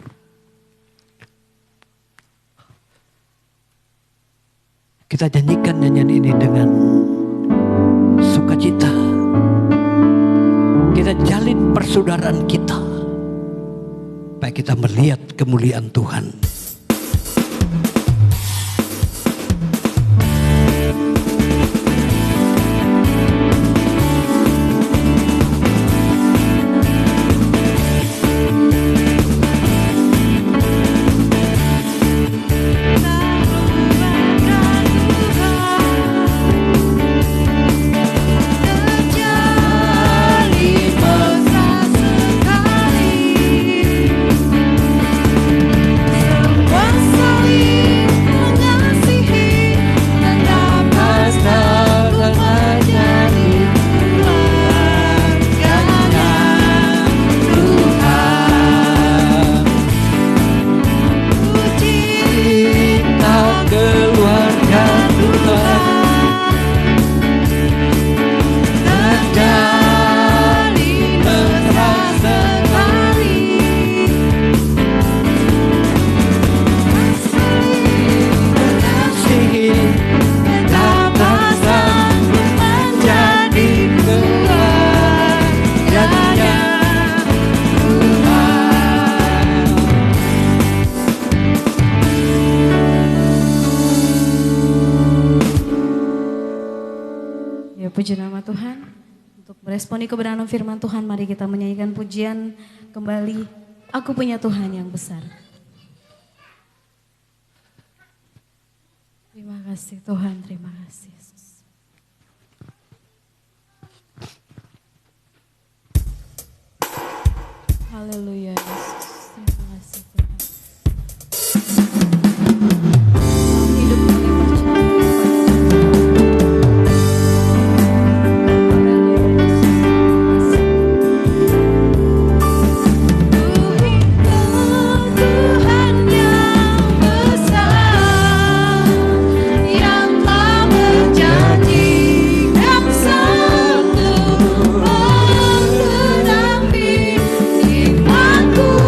Speaker 4: Kita nyanyikan nyanyian ini dengan sukacita. Kita jalin persaudaraan kita, supaya kita melihat kemuliaan Tuhan.
Speaker 2: Puji nama Tuhan. Untuk meresponi kebenaran firman Tuhan, mari kita menyanyikan pujian kembali, Aku Punya Tuhan Yang Besar. Terima kasih Tuhan, terima kasih Yesus. Haleluya Yesus, terima kasih Tuhan. Hidup kami percaya.
Speaker 3: Ku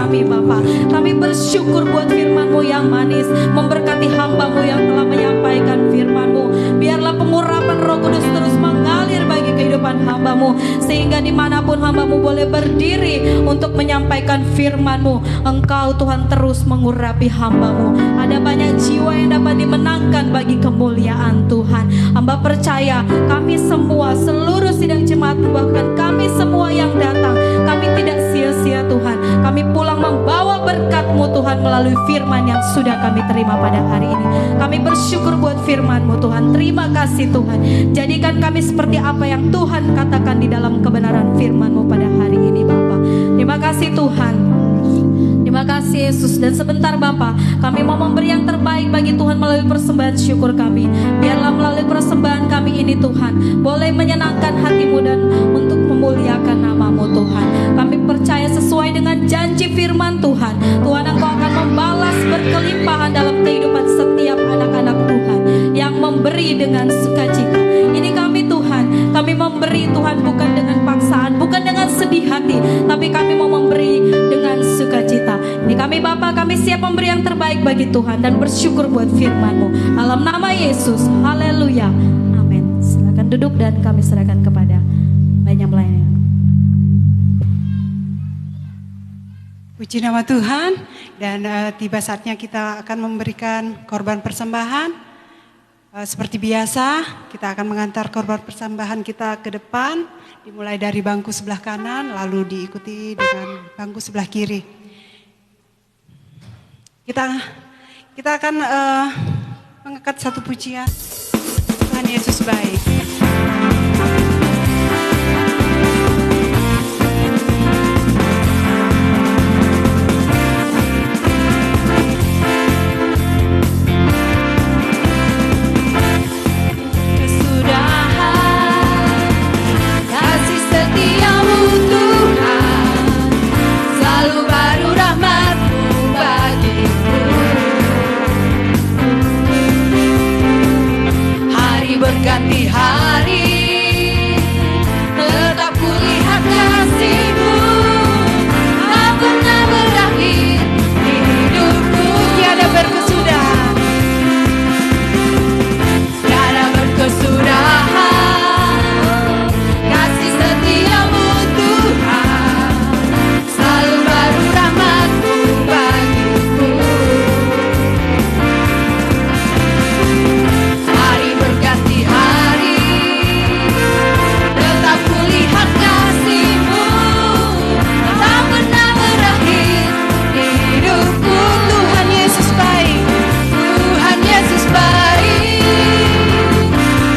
Speaker 2: kami Bapa. Kami bersyukur buat firman-Mu yang manis, memberkati hamba-Mu yang telah menyampaikan firman-Mu. Biarlah pengurapan Roh Kudus terus mengalir bagi kehidupan hamba-Mu, sehingga dimanapun hamba-Mu boleh berdiri untuk menyampaikan firman-Mu, Engkau Tuhan terus mengurapi hamba-Mu. Ada banyak jiwa yang dapat dimenangkan bagi kemuliaan Tuhan. Hamba percaya kami semua, seluruh sidang jemaat, bahkan kami semua yang datang, kami tidak sia-sia Tuhan. Kami pulang membawa berkat-Mu Tuhan melalui firman yang sudah kami terima pada hari ini. Kami bersyukur buat firman-Mu Tuhan. Terima kasih Tuhan. Jadikan kami seperti apa yang Tuhan katakan di dalam kebenaran firman-Mu pada hari ini Bapa. Terima kasih Tuhan. Terima kasih Yesus. Dan sebentar Bapa, kami mau memberi yang terbaik bagi Tuhan melalui persembahan syukur kami. Biarlah melalui persembahan kami ini Tuhan boleh menyenangkan hati-Mu dan untuk memuliakan nama-Mu Tuhan. Kami percaya sesuai dengan janji firman Tuhan, Tuhan Engkau akan membalas berkelimpahan dalam kehidupan setiap anak-anak Tuhan yang memberi dengan sukacita. Ini kami Tuhan, kami memberi Tuhan bukan dengan paksaan, bukan dengan sedih, sedih hati, tapi kami mau memberi dengan sukacita. Ini kami Bapa, kami siap memberi yang terbaik bagi Tuhan dan bersyukur buat firman-Mu. Dalam nama Yesus, haleluya, amin. Silakan duduk dan kami serahkan kepada banyak melayani.
Speaker 1: Puji nama Tuhan, dan tiba saatnya kita akan memberikan korban persembahan. Seperti biasa, kita akan mengantar korban persembahan kita ke depan, dimulai dari bangku sebelah kanan, lalu diikuti dengan bangku sebelah kiri. Kita akan mengangkat satu pujian. Tuhan Yesus baik.
Speaker 3: Berganti hari, tetap kulihat kasih-Mu, tak pernah berakhir di hidupku.
Speaker 1: Tiada berkesudahan,
Speaker 3: tiada berkesudahan. Kasih setia-Mu Tuhan, selalu baru rahmat-Mu bagiku. Hari berganti hari, tetap kulihat kasih-Mu, tak pernah berakhir di hidupku.
Speaker 1: Tuhan Yesus baik.
Speaker 3: Tuhan Yesus baik,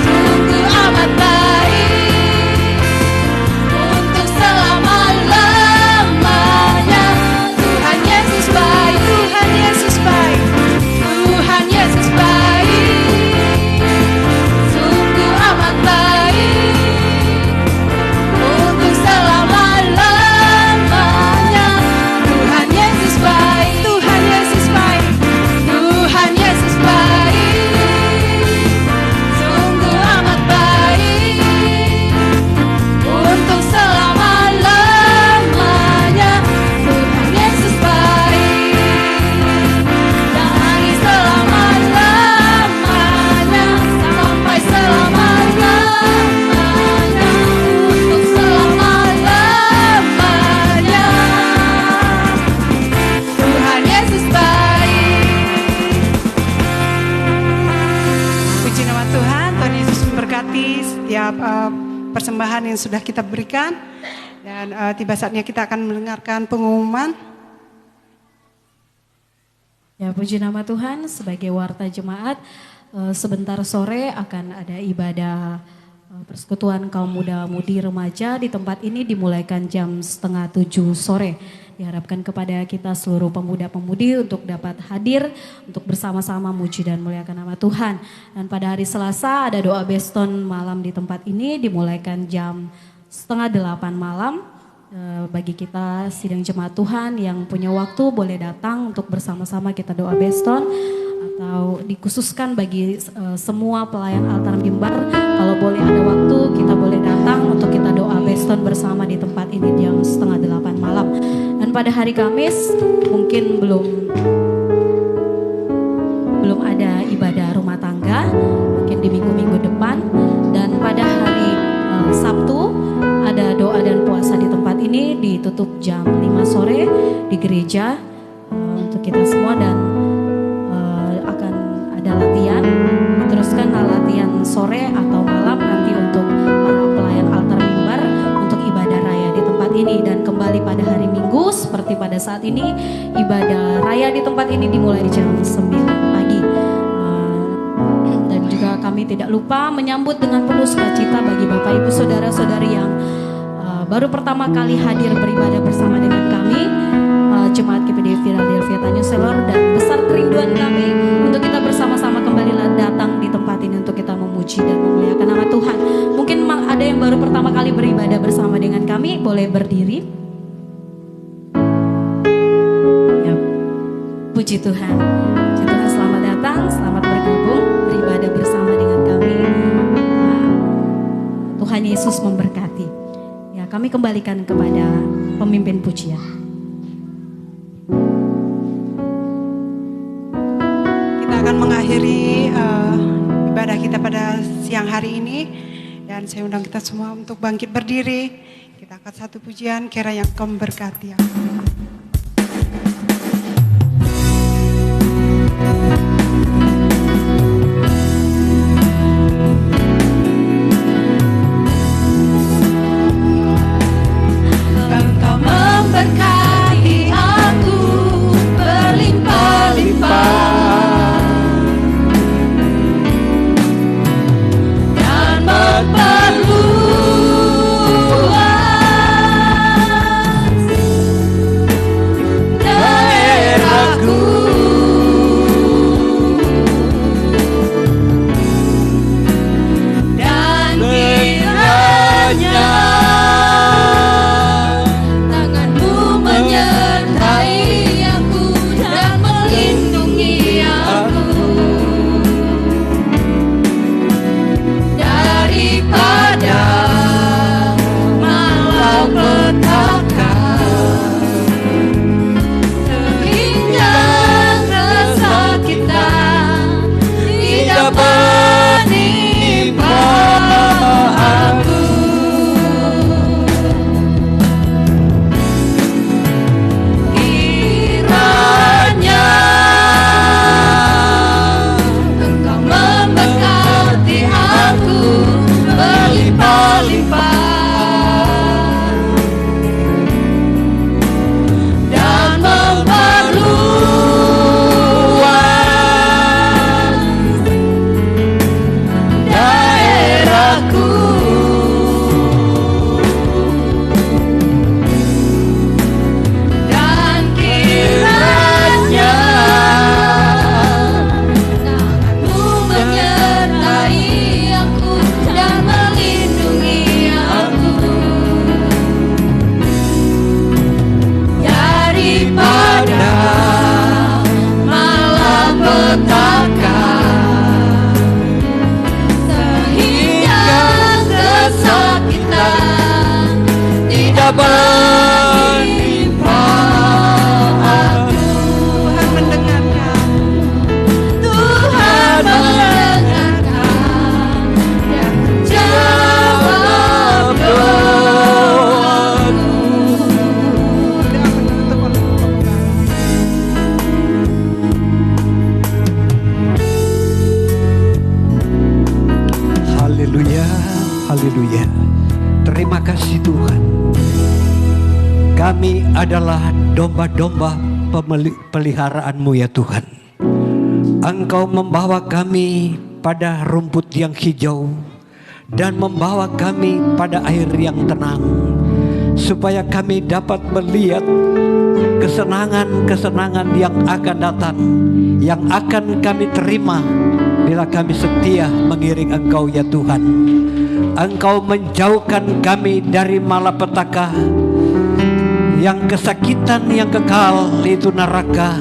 Speaker 3: sungguh amat baik, untuk selama-lamanya. Tuhan Yesus baik,
Speaker 1: Tuhan Yesus baik.
Speaker 3: Tuhan Yesus baik, sungguh amat baik, untuk selama-lamanya. Tuhan Yesus baik,
Speaker 1: Tuhan Yesus baik.
Speaker 3: Tuhan Yesus baik, sungguh amat baik, untuk selama-lamanya. Tuhan Yesus baik, dari selama-lamanya sampai selama-lamanya, untuk selama-lamanya. Tuhan Yesus baik.
Speaker 1: Puji nama Tuhan, Tuhan Yesus memberkati setiap persembahan yang sudah kita berikan. Dan tiba saatnya kita akan mendengarkan pengumuman.
Speaker 2: Ya, puji nama Tuhan. Sebagai warta jemaat, sebentar sore akan ada ibadah persekutuan kaum muda-mudi remaja di tempat ini dimulaikan jam 6:30 sore. Diharapkan kepada kita seluruh pemuda-pemudi untuk dapat hadir untuk bersama-sama muji dan muliakan nama Tuhan. Dan pada hari Selasa ada doa beston malam di tempat ini dimulaikan jam 7:30 malam. Bagi kita sidang jemaat Tuhan yang punya waktu boleh datang untuk bersama-sama kita doa beston, atau dikhususkan bagi semua pelayan altar mimbar, kalau boleh ada waktu kita boleh datang untuk kita doa beston bersama di tempat ini jam 7:30 malam. Dan pada hari Kamis mungkin belum ada ibadah rumah tangga, mungkin di minggu-minggu depan. Dan pada hari Sabtu ada doa dan puasa di tempat ini, ditutup jam 5 sore di gereja untuk kita semua. Dan akan ada latihan, diteruskan latihan sore atau malam nanti untuk para pelayan altar mimbar untuk ibadah raya di tempat ini. Dan kembali pada hari Minggu seperti pada saat ini, ibadah raya di tempat ini dimulai di jam 9 pagi. Dan juga kami tidak lupa menyambut dengan penuh sukacita bagi Bapak Ibu Saudara-saudari yang baru pertama kali hadir beribadah bersama dengan kami, Jemaat GPD Philadelphia Tanjung Selor, dan besar kerinduan kami untuk kita bersama-sama kembali datang di tempat ini untuk kita memuji dan memuliakan nama Tuhan. Mungkin ada yang baru pertama kali beribadah bersama dengan kami, boleh berdiri. Ya, puji Tuhan. Puji Tuhan, selamat datang, selamat bergabung beribadah bersama dengan kami. Tuhan Yesus memberkati. Ya, kami kembalikan kepada pemimpin pujian.
Speaker 1: Kita akan mengakhiri ibadah kita pada siang hari ini. Dan saya undang kita semua untuk bangkit berdiri. Kita akan satu pujian, kiranya Kau memberkati aku.
Speaker 3: Engkau memberkati aku berlimpah-limpah dan memperluas daerahku, dan kiranya tanganmu menyertai aku dan melindungi aku daripada malapetaka, sehingga kesakitan tidak menimpa aku. Kiranya Engkau memberkati aku berlimpah-limpah dan memperluas daerahku, dan kiranya tanganmu menyertai aku dan melindungi aku daripada malapetaka, sehingga kesakitan tidak menimpa aku.
Speaker 1: Tuhan mendengarkan.
Speaker 3: Tuhan mendengarkan dan menjawab doaku.
Speaker 1: Tidak akan menutup oleh pembukaan.
Speaker 4: Haleluya, haleluya. Terima kasih Tuhan. Kami adalah domba-domba peliharaanmu ya Tuhan. Engkau membawa kami pada rumput yang hijau dan membawa kami pada air yang tenang, supaya kami dapat melihat kesenangan-kesenangan yang akan datang, yang akan kami terima bila kami setia mengiring Engkau ya Tuhan. Engkau menjauhkan kami dari malapetaka, yang kesakitan yang kekal itu neraka.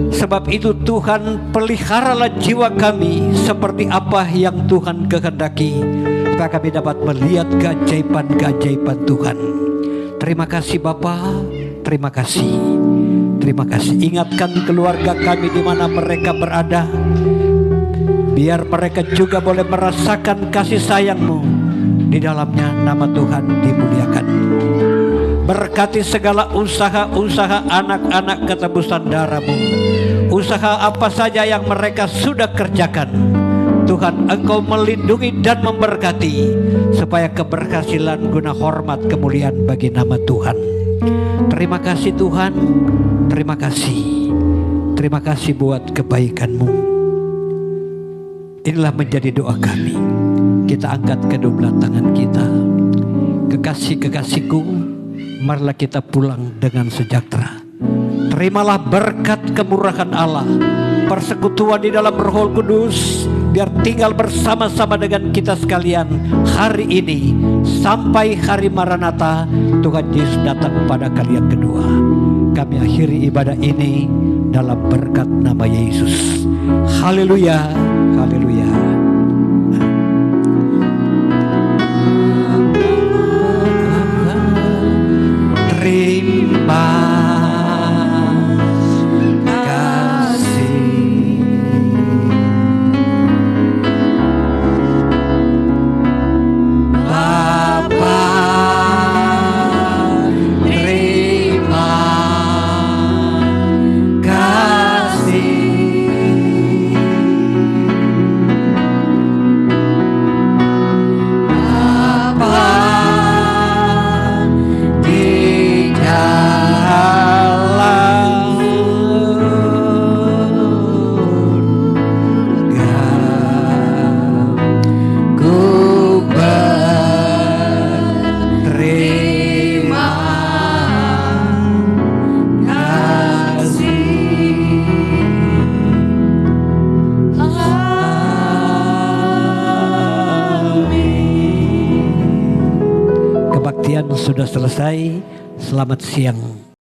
Speaker 4: Sebab itu Tuhan, peliharalah jiwa kami seperti apa yang Tuhan kehendaki, supaya kami dapat melihat keajaiban-keajaiban Tuhan. Terima kasih Bapa, terima kasih. Terima kasih. Ingatkan keluarga kami di mana mereka berada, biar mereka juga boleh merasakan kasih sayang-Mu. Di dalamnya nama Tuhan dimuliakan. Berkati segala usaha-usaha anak-anak ketebusan darah-Mu. Usaha apa saja yang mereka sudah kerjakan, Tuhan Engkau melindungi dan memberkati, supaya keberhasilan guna hormat kemuliaan bagi nama Tuhan. Terima kasih Tuhan. Terima kasih. Terima kasih buat kebaikan-Mu. Inilah menjadi doa kami. Kita angkat kedua tangan kita. Kekasih-kekasihku, marilah kita pulang dengan sejahtera. Terimalah berkat kemurahan Allah, persekutuan di dalam Roh Kudus, biar tinggal bersama-sama dengan kita sekalian hari ini sampai hari Maranatha Tuhan Yesus datang pada kali yang kedua. Kami akhiri ibadah ini dalam berkat nama Yesus. Haleluya, haleluya. sudah selesai. Selamat siang.